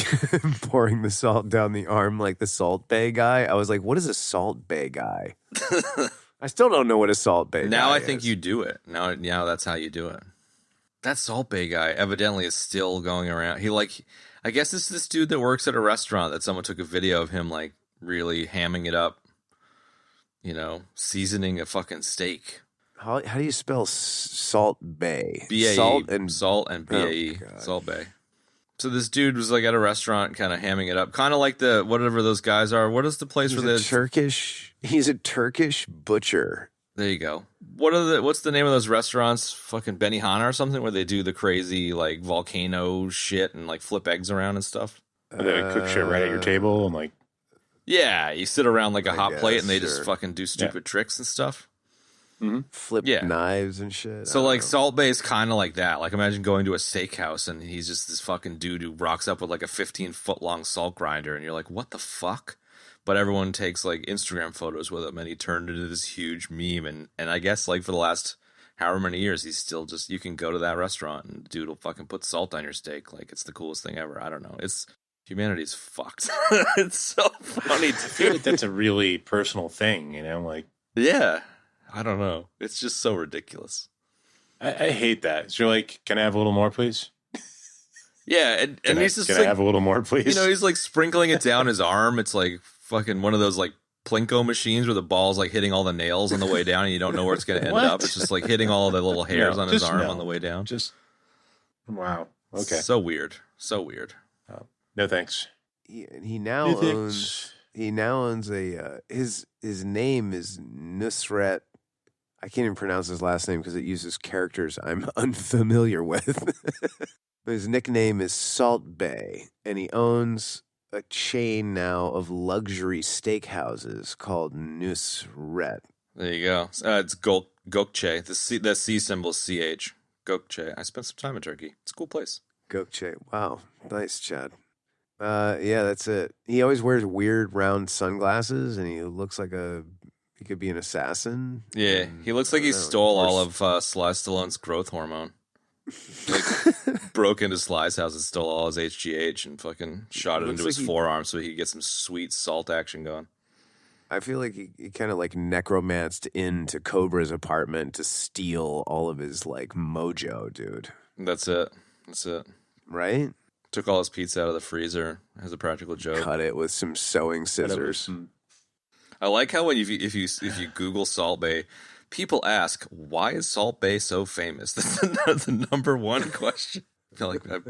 pouring the salt down the arm like the Salt Bay guy. I was like, what is a Salt Bay guy? I still don't know what a Salt Bay guy is. Now I think you do it. Now that's how you do it. That Salt Bay guy evidently is still going around. I guess it's this dude that works at a restaurant that someone took a video of him, like, really hamming it up, you know, seasoning a fucking steak. How do you spell Salt Bay? B-A-E. Salt and B-A-E. Oh, Salt Bay. So this dude was like at a restaurant kind of hamming it up. Kind of like the whatever those guys are. What is the place He's where He's a Turkish butcher. There you go. What's the name of those restaurants? Fucking Benihana or something where they do the crazy like volcano shit and like flip eggs around and stuff? They cook shit right at your table and like. Yeah, you sit around like a hot guess, plate and they sure. just fucking do stupid tricks and stuff. Mm-hmm. Flip knives and shit. So like Salt Bay is kind of like that. Like imagine going to a steakhouse and he's just this fucking dude who rocks up with like a 15-foot long salt grinder and you're like, what the fuck? But everyone takes like Instagram photos with him and he turned into this huge meme. And I guess like for the last however many years, he's still just, you can go to that restaurant and the dude will fucking put salt on your steak. Like it's the coolest thing ever. I don't know. Humanity's fucked. It's so funny. I feel like that's a really personal thing, you know? Like, yeah. I don't know. It's just so ridiculous. I hate that. So you're like, can I have a little more, please? Yeah, and he's just can like, I have a little more, please? You know, he's like sprinkling it down his arm. It's like fucking one of those like Plinko machines where the ball's like hitting all the nails on the way down and you don't know where it's going to end up. It's just like hitting all the little hairs on his arm on the way down. Just, wow. Okay. So weird. So weird. No thanks. He now owns a his name is Nusret. I can't even pronounce his last name because it uses characters I'm unfamiliar with. His nickname is Salt Bay, and he owns a chain now of luxury steakhouses called Nusret. There you go. It's Gokce. The C symbol is CH. Gokce. I spent some time in Turkey. It's a cool place. Gokce. Wow. Nice, Chad. Yeah, that's it. He always wears weird round sunglasses, and he looks like he could be an assassin. Yeah, he looks like he stole all of Sly Stallone's growth hormone. Like, broke into Sly's house and stole all his HGH and fucking shot it into his forearm so he could get some sweet salt action going. I feel like he kind of like necromanced into Cobra's apartment to steal all of his like mojo, dude. That's it. Right? Took all his pizza out of the freezer as a practical joke. Cut it with some sewing scissors. I like how when if you Google Salt Bay, people ask, why is Salt Bay so famous? That's the number one question.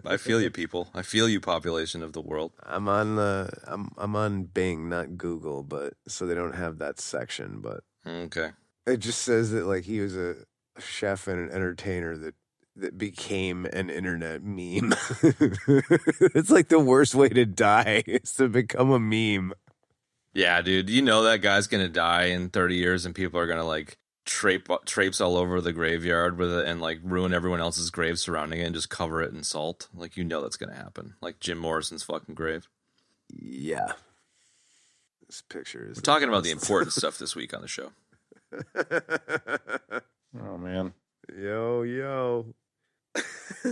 I feel you, people. I feel you, population of the world. I'm on Bing, not Google, but so they don't have that section. But okay, it just says that like he was a chef and an entertainer that became an internet meme. It's like the worst way to die is to become a meme. Yeah, dude. You know that guy's gonna die in 30 years, and people are gonna like traipse all over the graveyard with it and like ruin everyone else's grave surrounding it and just cover it in salt. Like, you know that's gonna happen. Like Jim Morrison's fucking grave. Yeah. This picture is. We're talking about the important stuff this week on the show. Oh man. Yo.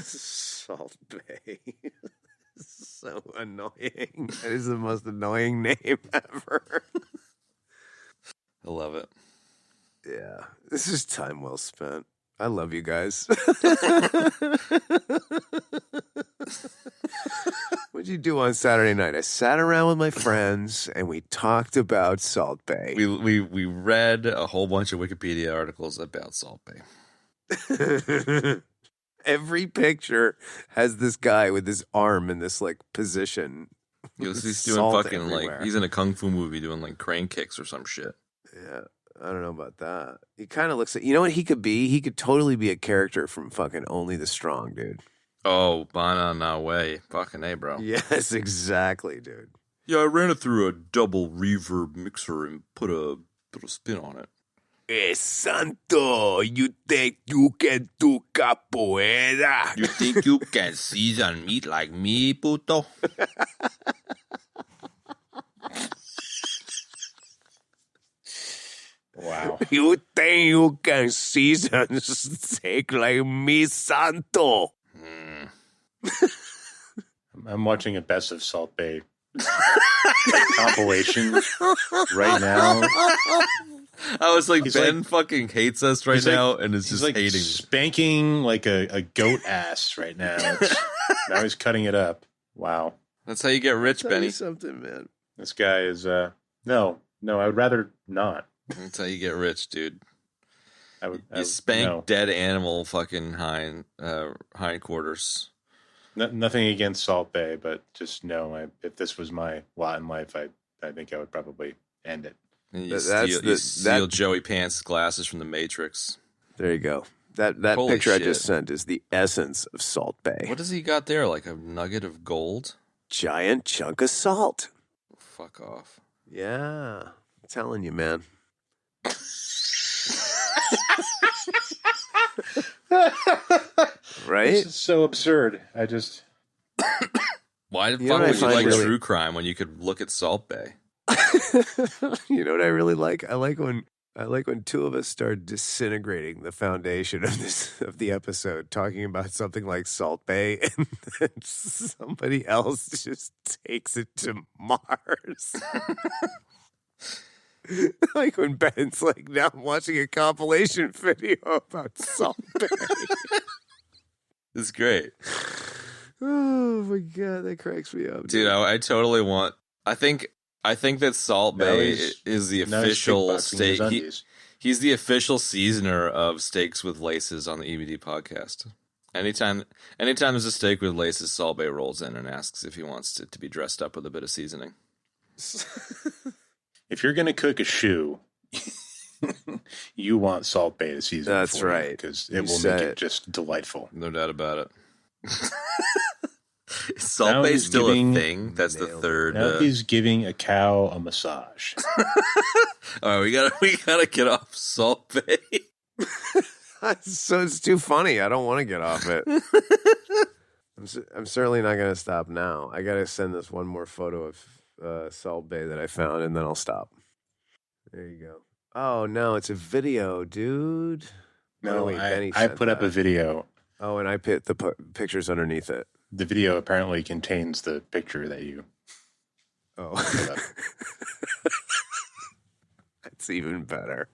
Salt Bay. So annoying. That is the most annoying name ever. I love it. Yeah. This is time well spent. I love you guys. What'd you do on Saturday night? I sat around with my friends and we talked about Salt Bay. We read a whole bunch of Wikipedia articles about Salt Bay. Every picture has this guy with his arm in this like position. He's doing fucking everywhere. Like he's in a kung fu movie doing like crane kicks or some shit. Yeah, I don't know about that. He kind of looks like, you know what he could be? He could totally be a character from fucking Only the Strong, dude. Oh, Banana Way. Fucking A, bro. Yes, exactly, dude. Yeah, I ran it through a double reverb mixer and put a spin on it. Hey, Santo, you think you can do capoeira? You think you can season meat like me, puto? Wow. You think you can season steak like me, Santo? I'm watching a Best of Salt Bay compilation right now. I was like, Ben fucking hates us right now and is just like hating. Spanking like a goat ass right now. Now he's cutting it up. Wow. That's how you get rich, Benny. Something, man. This guy is no, I would rather not. That's how you get rich, dude. I would spank dead animal fucking hindquarters Nothing against Salt Bay, but just know if this was my lot in life, I think I would probably end it. And you steal Joey Pants' glasses from the Matrix. There you go. That Holy picture shit. I just sent is the essence of Salt Bay. What does he got there? Like a nugget of gold? Giant chunk of salt. Fuck off. Yeah. I'm telling you, man. Right? This is so absurd. Why the You know fuck what I would you find like really- true crime when you could look at Salt Bay? You know what I really like? I like when two of us start disintegrating the foundation of the episode, talking about something like Salt Bay, and then somebody else just takes it to Mars. Like when Ben's like, now I'm watching a compilation video about Salt Bay. It's great. Oh my god, that cracks me up, Dude, I totally want... I think that Salt Bay is the official steak. He's the official seasoner of Steaks with Laces on the EBD podcast. Anytime there's a steak with laces, Salt Bay rolls in and asks if he wants it to be dressed up with a bit of seasoning. If you're going to cook a shoe, you want Salt Bay to season. That's right. Because it will make it just delightful. No doubt about it. Is Salt Now Bay he's still giving- a thing? That's the third. Now he's giving a cow a massage. All right, we gotta get off Salt Bay. So it's too funny. I don't want to get off it. I'm certainly not going to stop now. I got to send this one more photo of Salt Bay that I found, and then I'll stop. There you go. Oh, no, it's a video, dude. No, Oh, wait, Benny I sent put up that. a video. Oh, and I put the pictures underneath it. The video apparently contains the picture that you Oh. put up. That's even better.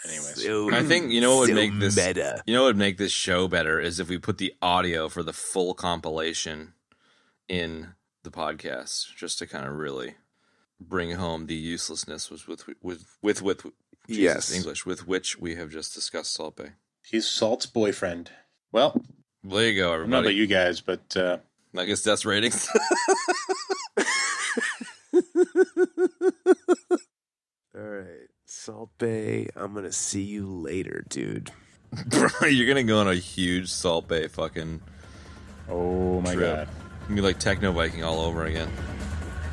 Anyways. So, I think you know what would so make this meta. You know what would make this show better is if we put the audio for the full compilation in the podcast, just to kind of really bring home the uselessness with Yes. English with which we have just discussed Salt Bay. He's Salt's boyfriend. Well, There you go, I don't know about everybody. you guys, but I guess that's ratings. All right. Salt Bay, I'm going to see you later, dude. Bro, you're gonna go on a huge Salt Bay fucking oh my trip. god. You're gonna be like Techno Viking all over again.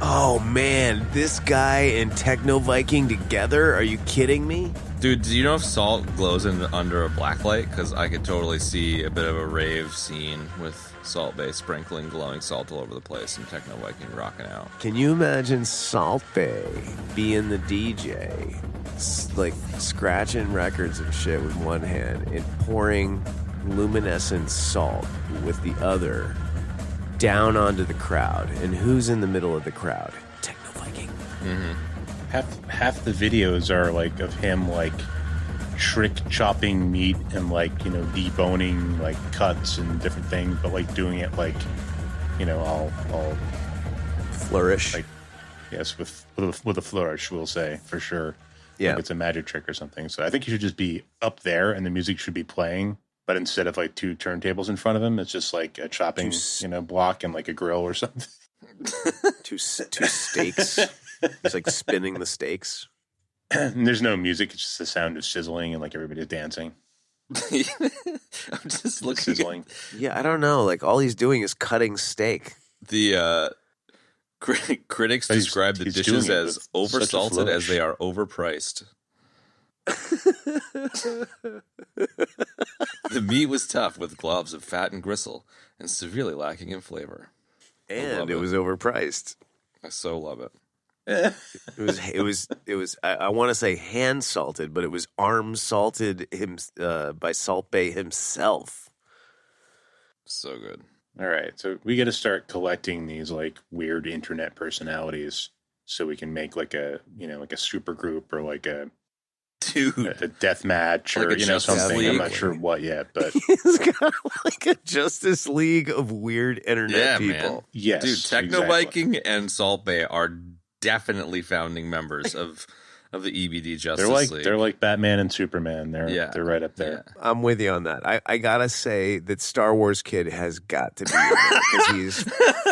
Oh, man. This guy and Techno Viking together? Are you kidding me? Dude, do you know if salt glows under a black light? Because I could totally see a bit of a rave scene with Salt Bay sprinkling glowing salt all over the place and Techno Viking rocking out. Can you imagine Salt Bay being the DJ, like scratching records and shit with one hand and pouring luminescent salt with the other down onto the crowd? And who's in the middle of the crowd? Techno Viking. Half the videos are like of him like trick chopping meat and like, you know, deboning like cuts and different things, but like doing it like, you know, all Flourish. like yes, with a flourish, we'll say for sure. Yeah. Like it's a magic trick or something. So I think he should just be up there and the music should be playing, but instead of like two turntables in front of him, it's just like a chopping, block and like a grill or something. Two steaks. He's like spinning the steaks. And there's no music, it's just the sound of sizzling and like everybody's dancing. I'm just looking at Sizzling. Yeah, I don't know. Like all he's doing is cutting steak. the critics But he's- describe the he's dishes doing it as with such a oversalted as flourish. they are overpriced. The meat was tough with globs of fat and gristle and severely lacking in flavor. And love it it. was overpriced. I so love it. It was. I want to say hand salted, but it was arm salted by Salt Bay himself. So good. All right, so we got to start collecting these like weird internet personalities so we can make like a super group or like a Dude, death match Like or a Justice something. I'm League. not sure what yet, but He's got like a Justice League of weird internet yeah, people. man. yes, Dude, Techno exactly. Viking and Salt Bay are definitely founding members of of the EBD Justice League. They're like Batman and Superman. They're right up there. Yeah. I'm with you on that. I gotta say that Star Wars Kid has got to be in there because he's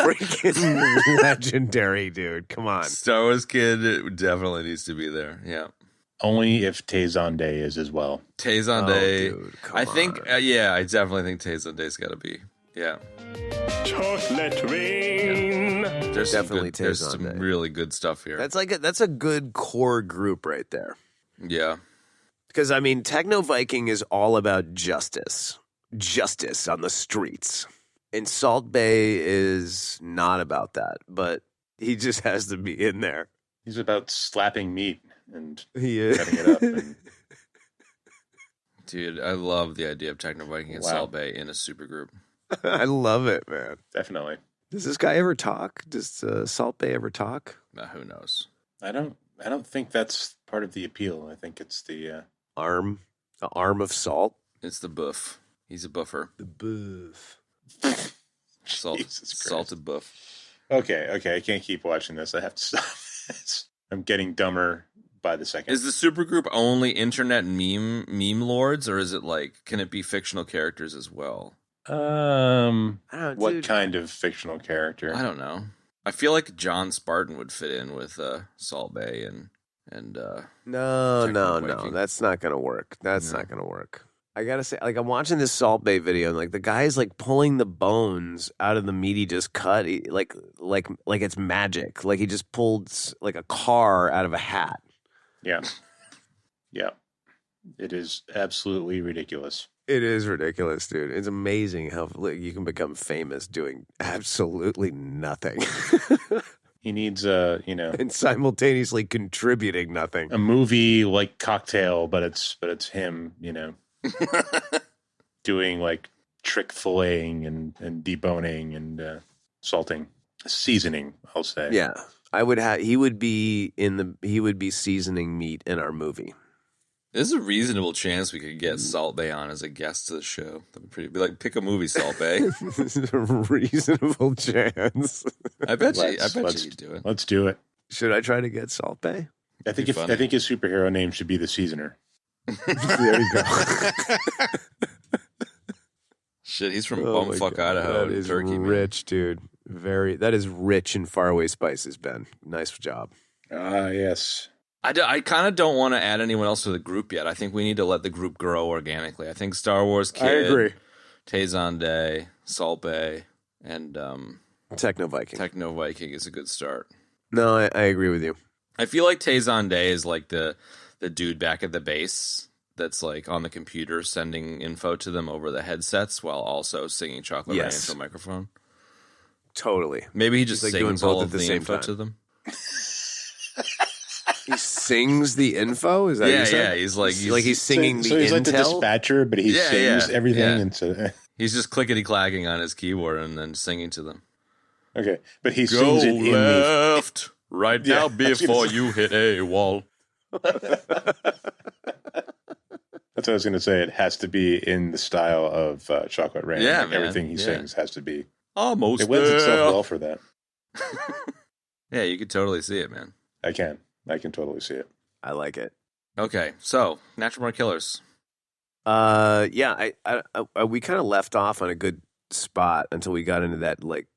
freaking legendary, dude. Come on. Star Wars Kid definitely needs to be there. Yeah. Only if Zonday is as well. Zonday. Oh, dude, come I think, on. I definitely think Zonday's got to be. Yeah. Chocolate rain. There's Definitely there's Zonday. some really good stuff here. That's a good core group right there. Yeah. Because I mean, Techno Viking is all about justice on the streets, and Salt Bay is not about that. But he just has to be in there. He's about slapping meat and He is. cutting it up. And, Dude, I love the idea of Techno Viking and Wow. Salt Bay in a supergroup. I love it, man. definitely. Does this guy ever talk? Does Salt Bay ever talk? Who knows? I don't think that's part of the appeal. I think it's the The arm of salt. It's the buff. He's a buffer. The boof. Jesus Christ. Salted buff. Okay. I can't keep watching this. I have to stop this. I'm getting dumber by the second. Is the supergroup only internet meme lords, or is it like, can it be fictional characters as well? What dude. kind of fictional character? I don't know. I feel like John Spartan would fit in with Salt Bay and No. Viking. That's not gonna work. That's not gonna work. I gotta say, like, I'm watching this Salt Bay video, and like the guy's like pulling the bones out of the meat he just cut, like it's magic. Like he just pulled like a car out of a hat. Yeah. It is absolutely ridiculous. It is ridiculous, dude. It's amazing how you can become famous doing absolutely nothing He needs and simultaneously contributing nothing. a movie like Cocktail, but it's him, doing like trick filleting and deboning and salting, seasoning, I'll say. Yeah, I would have. He would be seasoning meat in our movie. there's a reasonable chance we could get Salt Bay on as a guest to the show. That'd be like, pick a movie, Salt Bay. There's a reasonable chance. I bet you Let's he'd do it. Let's do it. Should I try to get Salt Bay? I think be funny. his superhero name should be the Seasoner. There you go. Shit, he's from Oh my bumfuck God, Idaho. That is Turkey, man. rich, dude. That is rich in faraway spices, Ben. Nice job. Ah, yes. I kind of don't want to add anyone else to the group yet. I think we need to let the group grow organically. I think Star Wars Kid, I agree. Zonday, Salt Bay, and Techno Viking. Techno Viking is a good start. No, I agree with you. I feel like Zonday is like the dude back at the base that's like on the computer sending info to them over the headsets while also singing Chocolate Rain Yes. into a microphone. Totally. Maybe he just He's, like, doing sings all both of at the the same info time. to them. He sings the info? Is that what you said? He's like he's singing So the he's like the intel? dispatcher, but he sings everything. yeah. And so, he's just clickety clacking on his keyboard and then singing to them. okay, but he Go sings it in the. left right Yeah, now I was gonna before say. you hit a wall. That's what I was going to say. It has to be in the style of Chocolate Rain. Yeah, Like, man. everything he Yeah. sings has to be. Almost It lends there. itself well for that. Yeah, you could totally see it, man. I can totally see it. I like it. Okay, so Natural Born Killers. Yeah, I we kind of left off on a good spot until we got into that like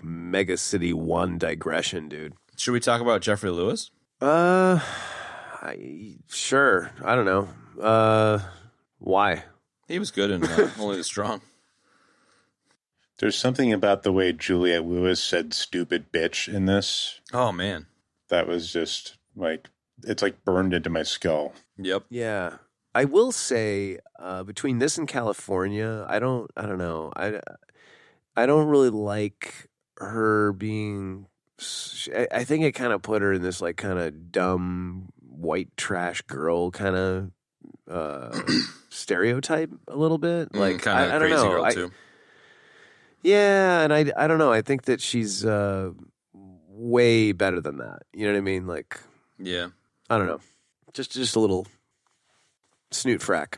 Mega City 1 digression, dude. Should we talk about Jeffrey Lewis? Sure. I don't know. Why? He was good in Only the Strong. There's something about the way Juliette Lewis said "stupid bitch" in this Oh man. that was just like it's like burned into my skull. Yep. Yeah. I will say, between this and California, I don't know. I don't really like her being. I think it kind of put her in this like kind of dumb white trash girl kind of stereotype a little bit. Like kind of I don't crazy know. girl too. Yeah, and I don't know. I think that she's way better than that. You know what I mean? Like Yeah. I don't know. Just a little snoot frack.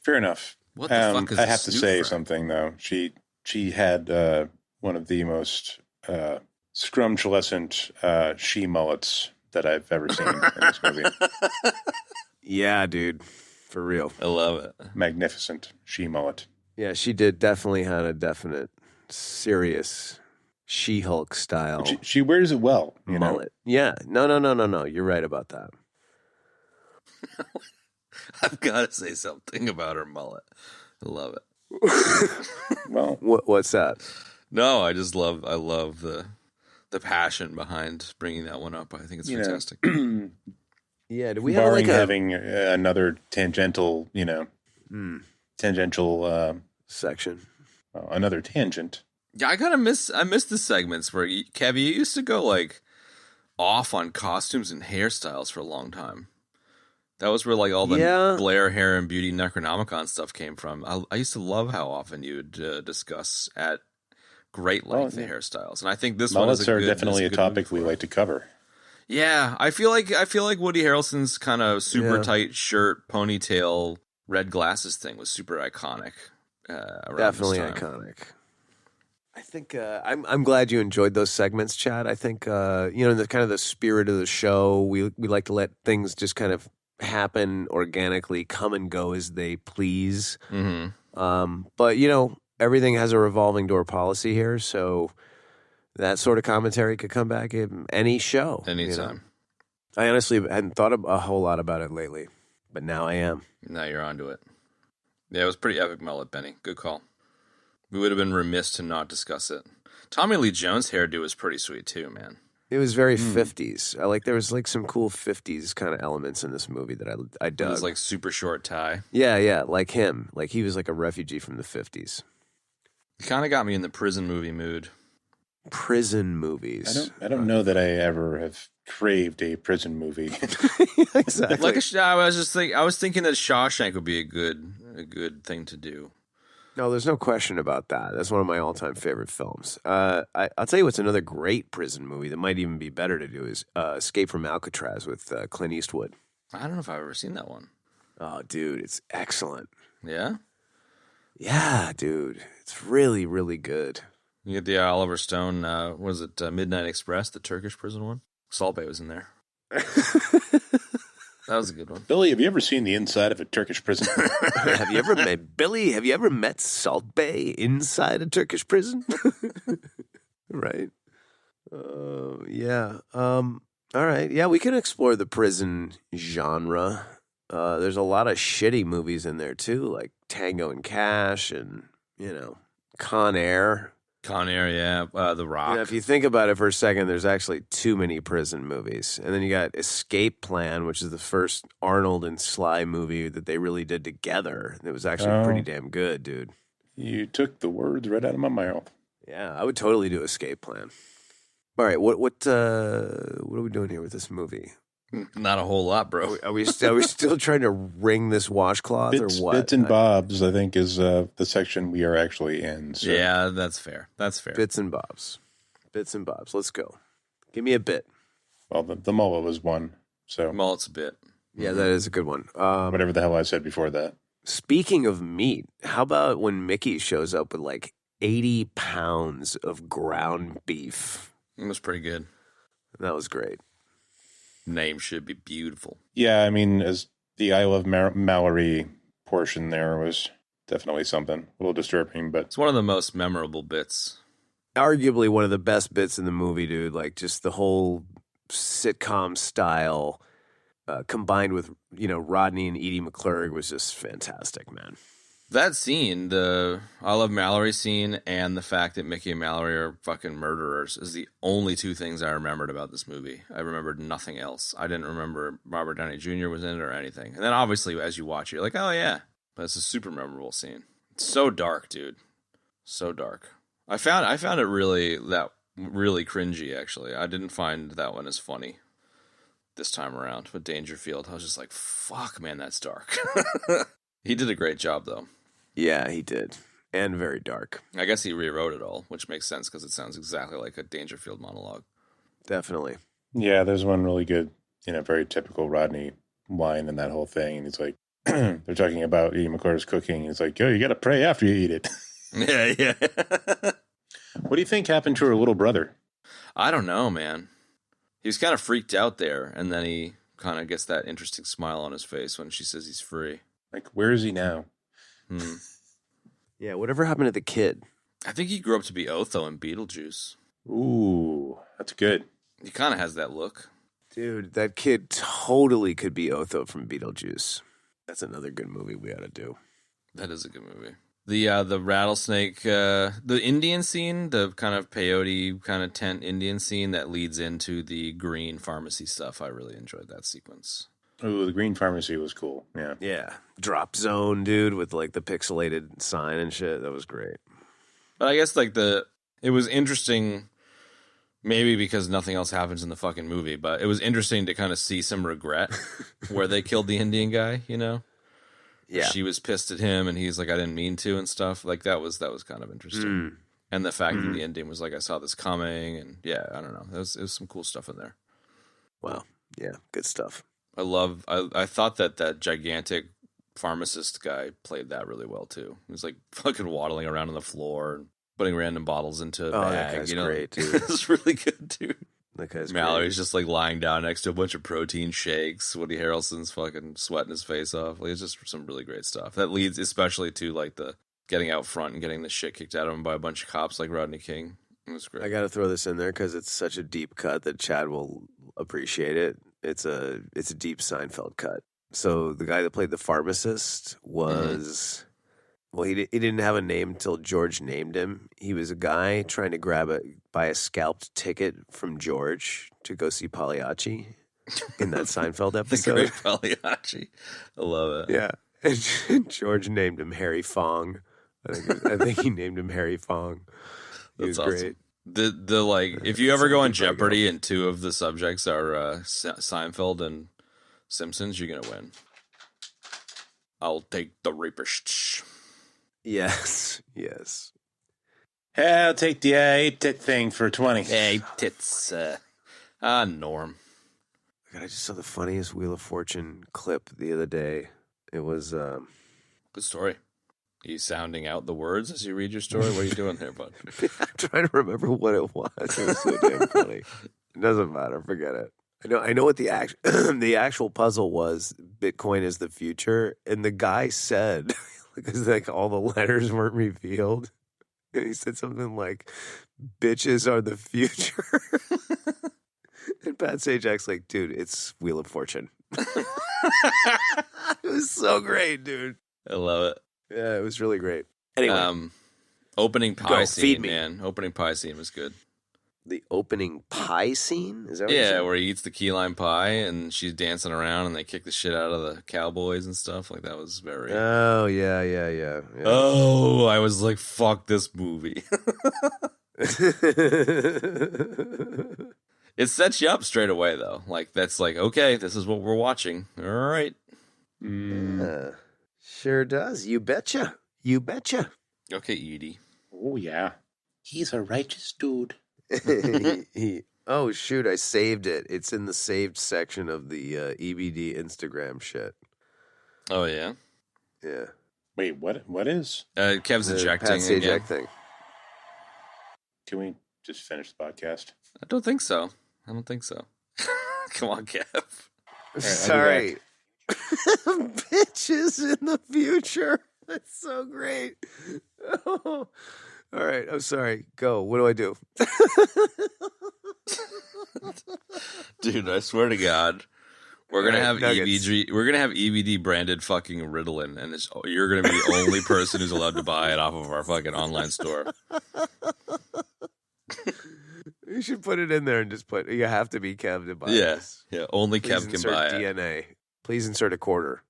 Fair enough. What the fuck is I a have to snoot say frack? something though. She had one of the most scrumptious she mullets that I've ever seen in this movie. Yeah, dude. For real. I love it. Magnificent she mullet. Yeah, she definitely had a definite, serious She-Hulk style She wears it well, you know? mullet. Yeah. No. You're right about that. I've got to say something about her mullet. I love it. Well, What's that? No, I love the passion behind bringing that one up. I think it's fantastic. Yeah, do we have barring like having another tangential, tangential section? Another tangent. Yeah, I miss the segments where Kevy used to go like off on costumes and hairstyles for a long time. That was where like all the Blair Hair and Beauty Necronomicon stuff came from. I used to love how often you would discuss at great length the hairstyles, and I think this mullets one is definitely a topic we like to cover. Yeah, I feel like Woody Harrelson's kind of super tight shirt, ponytail, red glasses thing was super iconic. Definitely iconic. I think I'm glad you enjoyed those segments, Chad. I think in the kind of the spirit of the show, we like to let things just kind of happen organically, come and go as they please. Mm-hmm. But everything has a revolving door policy here, so that sort of commentary could come back in any show. Anytime. I honestly hadn't thought a whole lot about it lately, but now I am. Now you're onto it. Yeah, it was pretty epic mullet, Benny. Good call. We would have been remiss to not discuss it. Tommy Lee Jones' hairdo was pretty sweet too, man. It was very 50s. There was like some cool 50s kind of elements in this movie that I dug. It was like super short tie. Yeah, like him. Like he was like a refugee from the 50s. It kind of got me in the prison movie mood. Prison movies. I don't know that I ever have craved a prison movie. Exactly. I was thinking that Shawshank would be a good thing to do. No, there's no question about that. That's one of my all-time favorite films. I'll tell you what's another great prison movie that might even be better to do is Escape from Alcatraz with Clint Eastwood. I don't know if I've ever seen that one. Oh, dude, it's excellent. Yeah? Yeah, dude. It's really, really good. You get the Oliver Stone, Midnight Express, the Turkish prison one? Salt Bae was in there. That was a good one. Billy, have you ever seen the inside of a Turkish prison? Have you ever met Salt Bae inside a Turkish prison? Right. Yeah. All right. Yeah, we can explore the prison genre. There's a lot of shitty movies in there too, like Tango and Cash and, Con Air. Con Air, yeah. The Rock. If you think about it for a second, there's actually too many prison movies. And then you got Escape Plan, which is the first Arnold and Sly movie that they really did together. It was actually pretty damn good, dude. You took the words right out of my mouth. Yeah, I would totally do Escape Plan. All right, what are we doing here with this movie? Not a whole lot, bro. Are we still trying to wring this washcloth or what? Bits and bobs, I think, is the section we are actually in. So. Yeah, that's fair. Bits and bobs. Let's go. Give me a bit. Well, the mullet was one. So Mullet's a bit. Yeah, that is a good one. Whatever the hell I said before that. Speaking of meat, how about when Mickey shows up with like 80 pounds of ground beef? It was pretty good. That was great. Name should be beautiful. Yeah, I mean, as the I Love Mallory portion there was definitely something. A little disturbing, but... It's one of the most memorable bits. Arguably one of the best bits in the movie, dude. Like, just the whole sitcom style combined with, Rodney and Edie McClurg was just fantastic, man. That scene, the I Love Mallory scene and the fact that Mickey and Mallory are fucking murderers is the only two things I remembered about this movie. I remembered nothing else. I didn't remember Robert Downey Jr. was in it or anything. And then obviously as you watch it, you're like, oh yeah. But it's a super memorable scene. It's so dark, dude. So dark. I found it really cringy, actually. I didn't find that one as funny this time around with Dangerfield. I was just like, fuck, man, that's dark. He did a great job, though. Yeah, he did. And very dark. I guess he rewrote it all, which makes sense because it sounds exactly like a Dangerfield monologue. Definitely. Yeah, there's one really good, very typical Rodney line in that whole thing. And he's like, they're talking about Edie McClurg's cooking. He's like, yo, you got to pray after you eat it. Yeah. What do you think happened to her little brother? I don't know, man. He was kind of freaked out there, and then he kind of gets that interesting smile on his face when she says he's free. Like, where is he now? Yeah, whatever happened to the kid? I think he grew up to be Otho in Beetlejuice. Ooh, that's good. He kind of has that look. Dude, that kid totally could be Otho from Beetlejuice. That's another good movie we ought to do. That is a good movie. The rattlesnake, the Indian scene, the kind of peyote kind of tent Indian scene that leads into the green pharmacy stuff. I really enjoyed that sequence. Oh, the green pharmacy was cool. Yeah. Yeah. Drop zone, dude, with like the pixelated sign and shit. That was great. But I guess like it was interesting, maybe because nothing else happens in the fucking movie, but it was interesting to kind of see some regret where they killed the Indian guy, you know? Yeah. She was pissed at him and he's like, I didn't mean to and stuff. Like that was kind of interesting. And the fact that the Indian was like, I saw this coming, and yeah, I don't know. It was some cool stuff in there. Wow. Yeah, good stuff. I thought that gigantic pharmacist guy played that really well too. He was like fucking waddling around on the floor and putting random bottles into a bag. That guy's great, dude. It's really good, dude. That guy's Mallory's just like lying down next to a bunch of protein shakes. Woody Harrelson's fucking sweating his face off. Like, it's just some really great stuff that leads especially to like the getting out front and getting the shit kicked out of him by a bunch of cops like Rodney King. It was great. I got to throw this in there because it's such a deep cut that Chad will appreciate it. It's a deep Seinfeld cut. So the guy that played the pharmacist was, well, he didn't have a name until George named him. He was a guy trying to buy a scalped ticket from George to go see Pagliacci in that Seinfeld episode. The great Pagliacci. I love it. Yeah. And George named him Harry Fong. I think he named him Harry Fong. He was awesome. Great. The like, if you ever go on Jeopardy and two of the subjects are Seinfeld and Simpsons, you're gonna win. I'll take the rapist. Yes. Hey, I'll take the 8-tit thing for 20. Hey, tits. Norm. God, I just saw the funniest Wheel of Fortune clip the other day. It was good story. Are you sounding out the words as you read your story? What are you doing there, bud? I'm trying to remember what it was. It was so damn funny. It doesn't matter. Forget it. I know what the the actual puzzle was. Bitcoin is the future, and the guy said because like all the letters weren't revealed, and he said something like "bitches are the future," and Pat Sajak's like, "Dude, it's Wheel of Fortune." It was so great, dude. I love it. Yeah, it was really great. Anyway, opening pie scene, feed me. man. Opening pie scene was good. The opening pie scene? Is that what yeah, where he eats the key lime pie and she's dancing around and they kick the shit out of the cowboys and stuff. Like, that was very... Oh, yeah. Oh, I was like, fuck this movie. It sets you up straight away, though. Like, that's like, okay, this is what we're watching. All right. Sure does. You betcha. Okay, Edie. Oh, yeah. He's a righteous dude. Oh, shoot. I saved it. It's in the saved section of the EBD Instagram shit. Oh, yeah? Yeah. Wait, what is? Kev's the ejecting Pat Sajak again. thing. Can we just finish the podcast? I don't think so. Come on, Kev. Right, sorry. Bitches in the future. That's so great. Oh. All right, I'm sorry. Go. What do I do? Dude, I swear to God, we're gonna have Nuggets. EBD. We're gonna have EBD branded fucking Ritalin, and you're gonna be the only person who's allowed to buy it off of our fucking online store. You should put it in there and just put. You have to be Kev to buy this. Yeah. Only Please Kev can insert buy it. DNA. Please insert a quarter.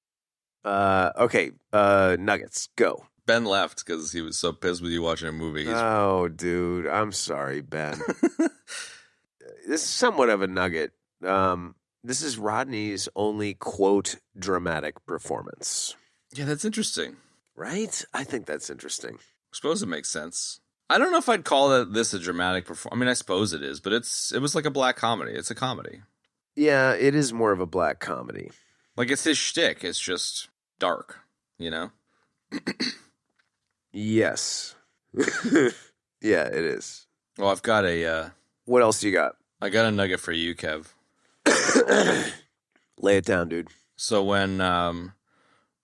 Okay. Nuggets. Go. Ben left because he was so pissed with you watching a movie. Oh, dude. I'm sorry, Ben. This is somewhat of a nugget. This is Rodney's only, quote, dramatic performance. Yeah, that's interesting. Right? I think that's interesting. I suppose it makes sense. I don't know if I'd call this a dramatic performance. I mean, I suppose it is, but it was like a black comedy. It's a comedy. Yeah, it is more of a black comedy. Like, it's his shtick. It's just dark, you know? Yes. Yeah, it is. Well, I've got a... What else you got? I got a nugget for you, Kev. Lay it down, dude. So when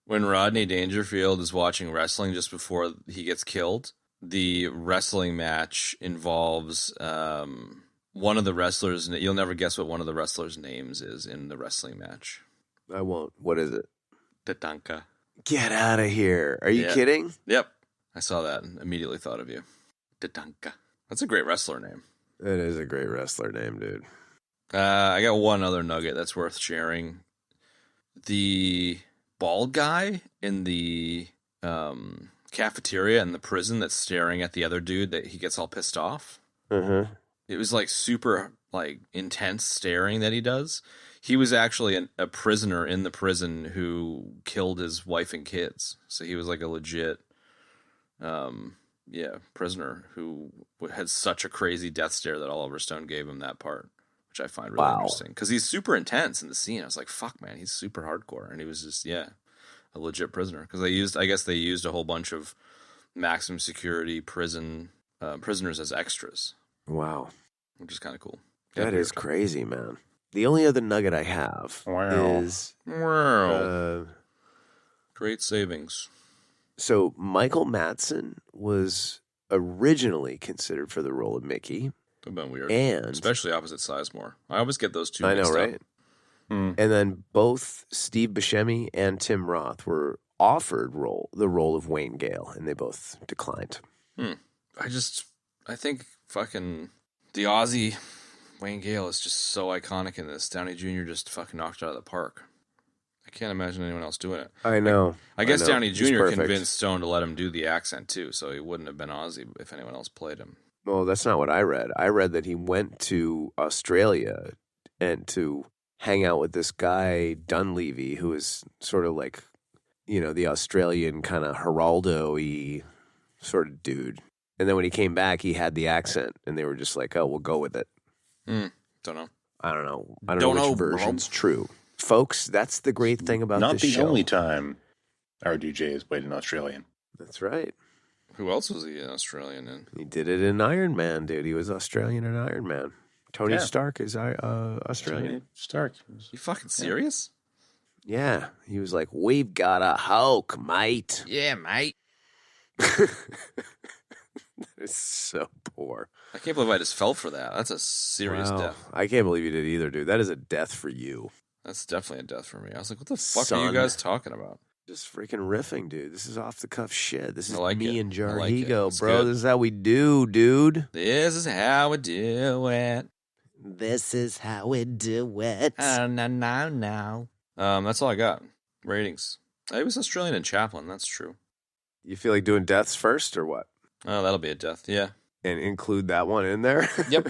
Rodney Dangerfield is watching wrestling just before he gets killed, the wrestling match involves one of the wrestlers. You'll never guess what one of the wrestlers' names is in the wrestling match. I won't. What is it? Tatanka. Get out of here. Are you kidding? Yep. I saw that and immediately thought of you. Tatanka. That's a great wrestler name. It is a great wrestler name, dude. I got one other nugget that's worth sharing. The bald guy in the cafeteria in the prison that's staring at the other dude that he gets all pissed off. Mm-hmm. It was like super like intense staring that he does. He was actually a prisoner in the prison who killed his wife and kids. So he was like a legit, prisoner who had such a crazy death stare that Oliver Stone gave him that part, which I find really interesting because he's super intense in the scene. I was like, "Fuck, man, he's super hardcore," and he was just a legit prisoner because I guess they used a whole bunch of maximum security prisoners as extras. Wow, which is kind of cool. That is crazy, man. The only other nugget I have is great savings. So Michael Madsen was originally considered for the role of Mickey. That would have been weird. And especially opposite Sizemore. I always get those two I know, mixed right? up. And then both Steve Buscemi and Tim Roth were offered the role of Wayne Gale, and they both declined. I think fucking the Aussie Wayne Gale is just so iconic in this. Downey Jr. just fucking knocked it out of the park. I can't imagine anyone else doing it. I know. I guess Downey Jr. convinced Stone to let him do the accent too, so he wouldn't have been Aussie if anyone else played him. Well, that's not what I read. I read that he went to Australia and to hang out with this guy, Dunleavy, who is sort of like, the Australian kind of Geraldo-y sort of dude. And then when he came back, he had the accent, and they were just like, oh, we'll go with it. Don't know. I don't know. I don't know which version's true. Folks, that's the great thing about this show. Not the only time RDJ has played an Australian. That's right. Who else was he an Australian in? He did it in Iron Man, dude. He was Australian in Iron Man. Tony Stark is Australian. Stark. You fucking serious? Yeah. He was like, we've got a Hulk, mate. Yeah, mate. It's so poor. I can't believe I just fell for that. That's a serious death. I can't believe you did either, dude. That is a death for you. That's definitely a death for me. I was like, what the fuck are you guys talking about? Just freaking riffing, dude. This is off the cuff shit. This is like me it. and I like Jarhead, it. bro. Good. This is how we do, dude. This is how we do it. This is how we do it. No. That's all I got. Ratings. I was Australian in Chaplin. That's true. You feel like doing deaths first or what? Oh, that'll be a death. Yeah. And include that one in there? Yep.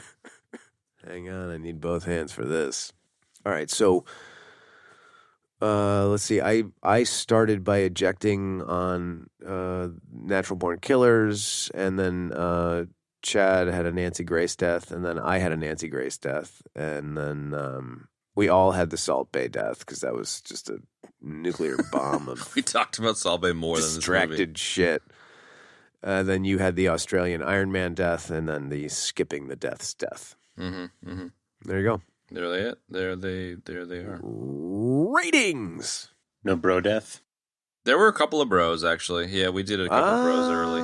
Hang on. I need both hands for this. All right. So, let's see. I started by ejecting on Natural Born Killers, and then Chad had a Nancy Grace death, and then I had a Nancy Grace death, and then we all had the Salt Bay death because that was just a nuclear bomb of we talked about Salt Bay more than this movie. Distracted shit. Then you had the Australian Iron Man death, and then the skipping the death's death. Mm-hmm. Mm-hmm. There you go. There they are. Ratings. No bro death? There were a couple of bros, actually. Yeah, we did a couple of bros early.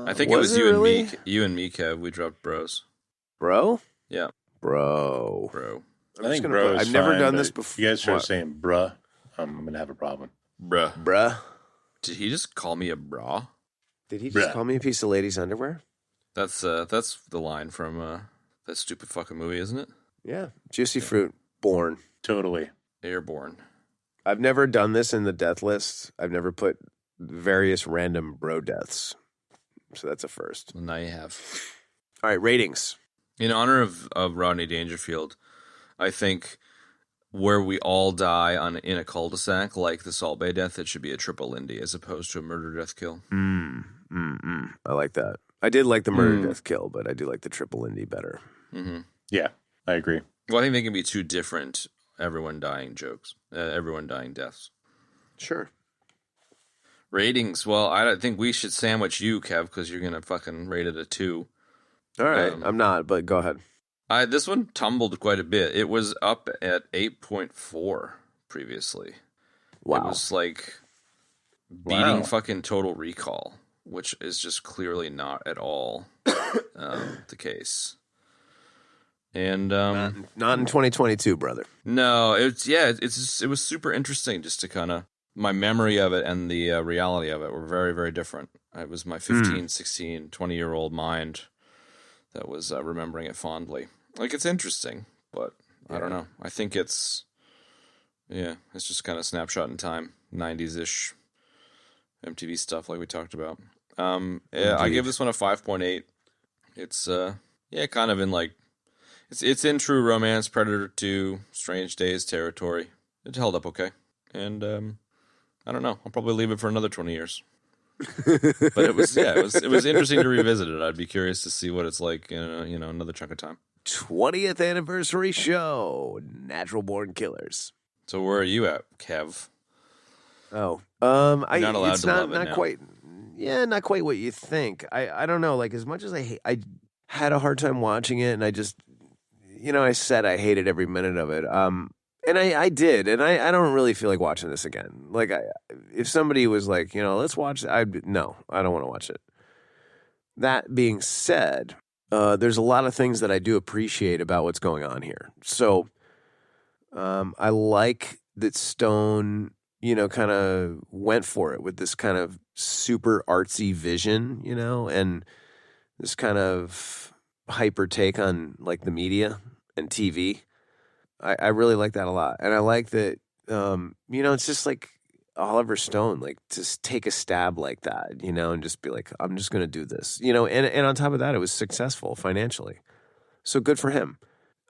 I think it was you really? and me. You and me, Kev. We dropped bros. Bro? Yeah. Bro. I think bro is I've never fine, done but this before. If you guys start saying bruh, I'm going to have a problem. Bruh. Did he just call me a bra? Did he just Bruh. call me a piece of ladies' underwear? That's the line from that stupid fucking movie, isn't it? Yeah. Juicy Fruit. Born. Totally. Airborne. I've never done this in the death list. I've never put various random bro deaths. So that's a first. Well, now you have. All right, ratings. In honor of Rodney Dangerfield, I think where we all die in a cul-de-sac, like the Salt Bay death, it should be a triple Lindy as opposed to a murder death kill. I like that. I did like the murder death kill, but I do like the triple Lindy better. Mm-hmm. Yeah, I agree. Well, I think they can be two different everyone dying jokes, everyone dying deaths. Sure. Ratings. Well, I think we should sandwich you, Kev, because you're gonna fucking rate it a 2. All right, I'm not, but go ahead. This one tumbled quite a bit. It was up at 8.4 previously. Wow. It was like beating fucking Total Recall, which is just clearly not at all the case. And not in 2022, brother. no, it was super interesting just to kind of my memory of it and the reality of it were very, very different. It was my 15, 16, 20-year-old mind that was remembering it fondly. Like, it's interesting, but I don't know. I think it's just kind of snapshot in time, 90s-ish MTV stuff like we talked about. I give this one a 5.8. It's kind of in like it's in True Romance, Predator 2, Strange Days territory. It held up okay, and I don't know. I'll probably leave it for another 20 years. But it was interesting to revisit it. I'd be curious to see what it's like in another chunk of time. 20th anniversary show, Natural Born Killers. So where are you at, Kev? Oh, You're not allowed it's to not, love it not now. quite. Yeah, not quite what you think. I don't know. Like, as much as I had a hard time watching it, and I just, I said I hated every minute of it. And I did, and I don't really feel like watching this again. Like, if somebody was like, let's watch, no, I don't want to watch it. That being said, there's a lot of things that I do appreciate about what's going on here. So, I like that Stone, kind of went for it with this kind of super artsy vision, and this kind of hyper take on like the media and TV. I really like that a lot. And I like that, it's just like Oliver Stone, like just take a stab like that, and just be like, I'm just going to do this, and on top of that, it was successful financially. So good for him.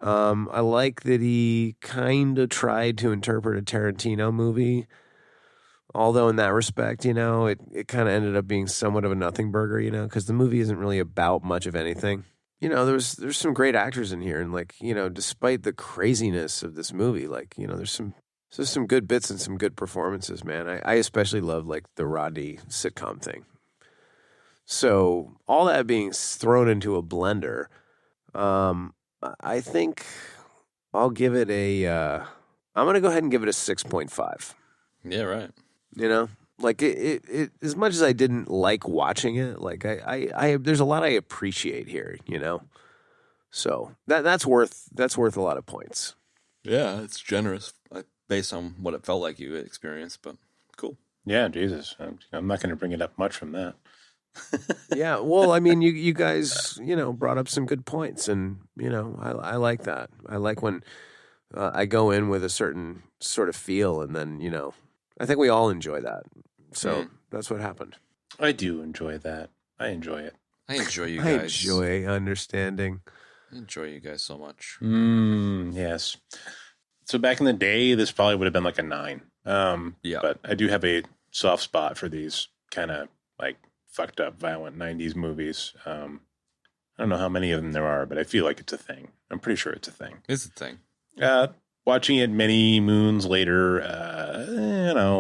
I like that he kind of tried to interpret a Tarantino movie, although in that respect, it kind of ended up being somewhat of a nothing burger, because the movie isn't really about much of anything. There's some great actors in here, and like, despite the craziness of this movie, like, there's some good bits and some good performances, man. I especially love like the Rodney sitcom thing. So all that being thrown into a blender, I think I'll give it I'm going to go ahead and give it a 6.5. Yeah, right. Like it as much as I didn't like watching it, like I there's a lot I appreciate here, So that's worth a lot of points. Yeah, it's generous based on what it felt like you experienced, but cool. Yeah, Jesus. I'm not going to bring it up much from that. Yeah, well, I mean, you guys, brought up some good points, and I like that. I like when I go in with a certain sort of feel, and then I think we all enjoy that. So that's what happened. I do enjoy that. I enjoy it. I enjoy you guys. I enjoy understanding. I enjoy you guys so much. Yes. So back in the day, this probably would have been like a 9. Yeah. But I do have a soft spot for these kind of like fucked up, violent 90s movies. I don't know how many of them there are, but I feel like it's a thing. I'm pretty sure it's a thing. It's a thing. Watching it many moons later,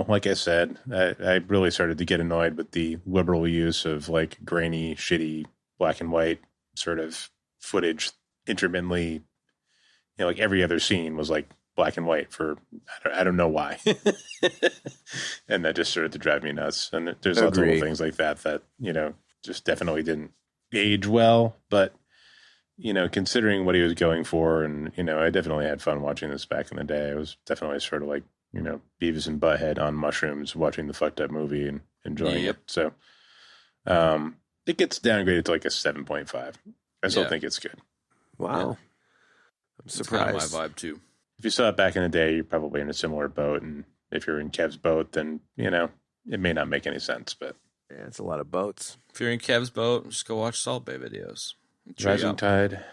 like I said, I really started to get annoyed with the liberal use of like grainy, shitty, black and white sort of footage intermittently. Like every other scene was like black and white for, I don't know why. And that just started to drive me nuts. And there's lots of little things like that, just definitely didn't age well, but considering what he was going for, and, I definitely had fun watching this back in the day. It was definitely sort of like, Beavis and Butthead on mushrooms watching the fucked up movie and enjoying it. So it gets downgraded to like a 7.5. I still think it's good. Wow. Yeah. I'm surprised. It's kind of my vibe too. If you saw it back in the day, you're probably in a similar boat. And if you're in Kev's boat, then, it may not make any sense, but. Yeah, it's a lot of boats. If you're in Kev's boat, just go watch Salt Bay videos. Rising tide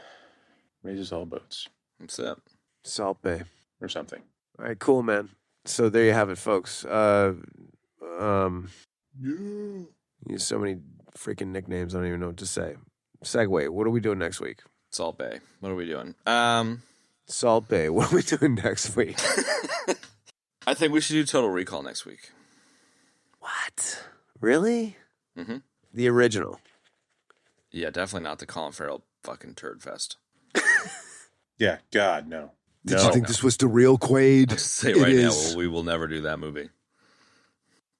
raises all boats. That's it. Salt Bay. Or something. All right, cool, man. So there you have it, folks. Yeah. Use so many freaking nicknames, I don't even know what to say. Segue, what are we doing next week? Salt Bay. What are we doing? Salt Bay, what are we doing next week? I think we should do Total Recall next week. What? Really? Mm-hmm. The original. Yeah, definitely not the Colin Farrell fucking turd fest. Yeah, God, no. Did No. you think this was the real Quaid? Let's say It right now, is. we will never do that movie.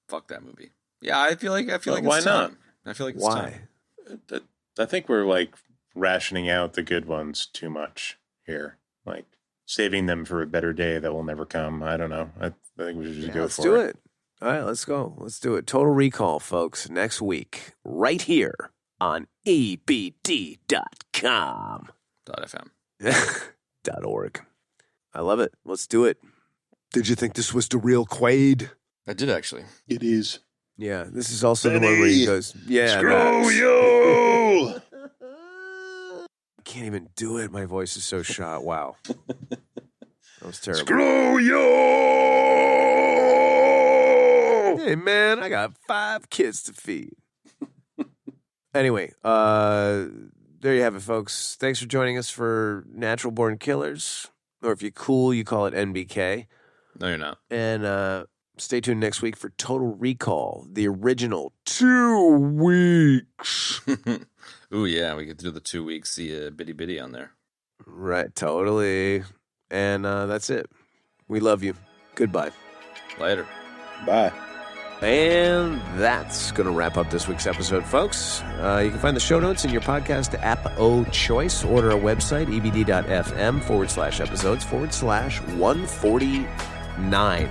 Fuck that movie. Yeah, I feel like it's why not? time. I feel like it's Why? time. I think we're like rationing out the good ones too much here. Like saving them for a better day that will never come. I don't know. I think we should just go Let's for do it. All right, let's go. Let's do it. Total Recall, folks, next week, right here on ebd.com. .fm. .org. I love it. Let's do it. Did you think this was the real Quaid? I did actually. It is. Yeah, this is also the one where he goes, yeah. Screw you! I can't even do it. My voice is so shot. Wow. That was terrible. Screw you! Hey, man, I got 5 kids to feed. Anyway, there you have it, folks. Thanks for joining us for Natural Born Killers. Or if you're cool, you call it NBK. No, you're not. And stay tuned next week for Total Recall, the original 2 weeks. Ooh, yeah, we could do the 2 weeks, see a bitty bitty on there. Right, totally. And that's it. We love you. Goodbye. Later. Bye. And that's going to wrap up this week's episode, folks. You can find the show notes in your podcast app o' choice. Order our website, ebd.fm/episodes/149.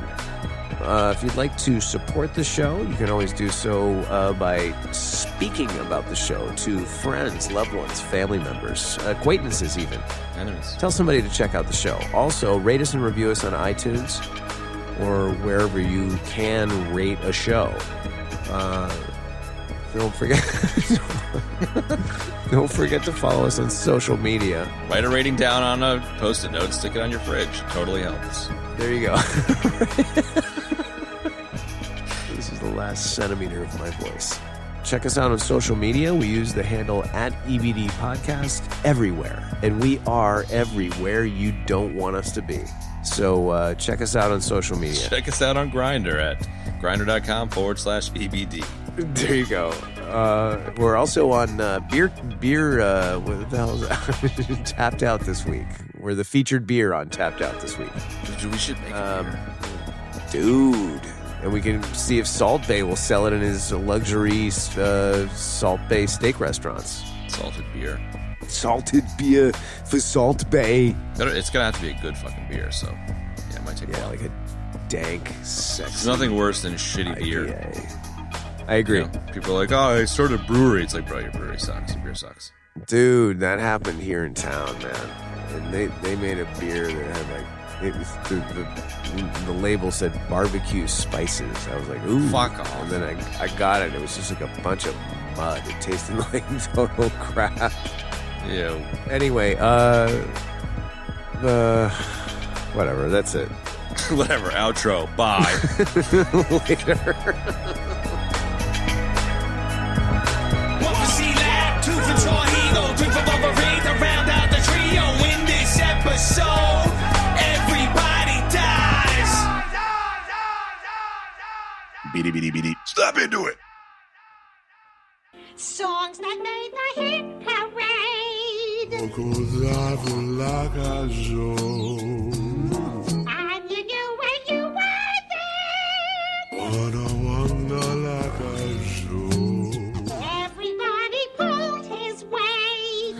If you'd like to support the show, you can always do so by speaking about the show to friends, loved ones, family members, acquaintances even. Enemies. Tell somebody to check out the show. Also, rate us and review us on iTunes or wherever you can rate a show. Don't forget to follow us on social media. Write a rating down on a Post-it note, stick it on your fridge. Totally helps. There you go. This is the last centimeter of my voice. Check us out on social media. We use the handle @EBD Podcast everywhere. And we are everywhere you don't want us to be. So check us out on social media. Check us out on Grindr at grindr.com/EBD. There you go. We're also on beer. What the hell is that? Tapped Out this week. We're the featured beer on Tapped Out this week. We should make it. Dude. And we can see if Salt Bay will sell it in his luxury Salt Bay steak restaurants. Salted beer. Salted beer for Salt Bay. It's going to have to be a good fucking beer, so yeah, it might take a while. Like a dank, sexy There's nothing worse than shitty beer. IPA. I agree. You know, people are like, oh, I started a brewery. It's like, bro, your brewery sucks. Your beer sucks. Dude, that happened here in town, man. And they made a beer that had like, it was the label said barbecue spices. I was like, ooh. Fuck off. And then I got it. It was just like a bunch of mud. It tasted like total crap. Yeah. Anyway, whatever. That's it. Whatever. Outro. Bye. Later. One for C-Lab, 2 for Jarhead, 3 for Wolverine to round out the trio in this episode. Everybody dies. Beady, beady, beady. Stop into it. Songs that made the hit parade. And you knew when you were there. Everybody pulled his weight.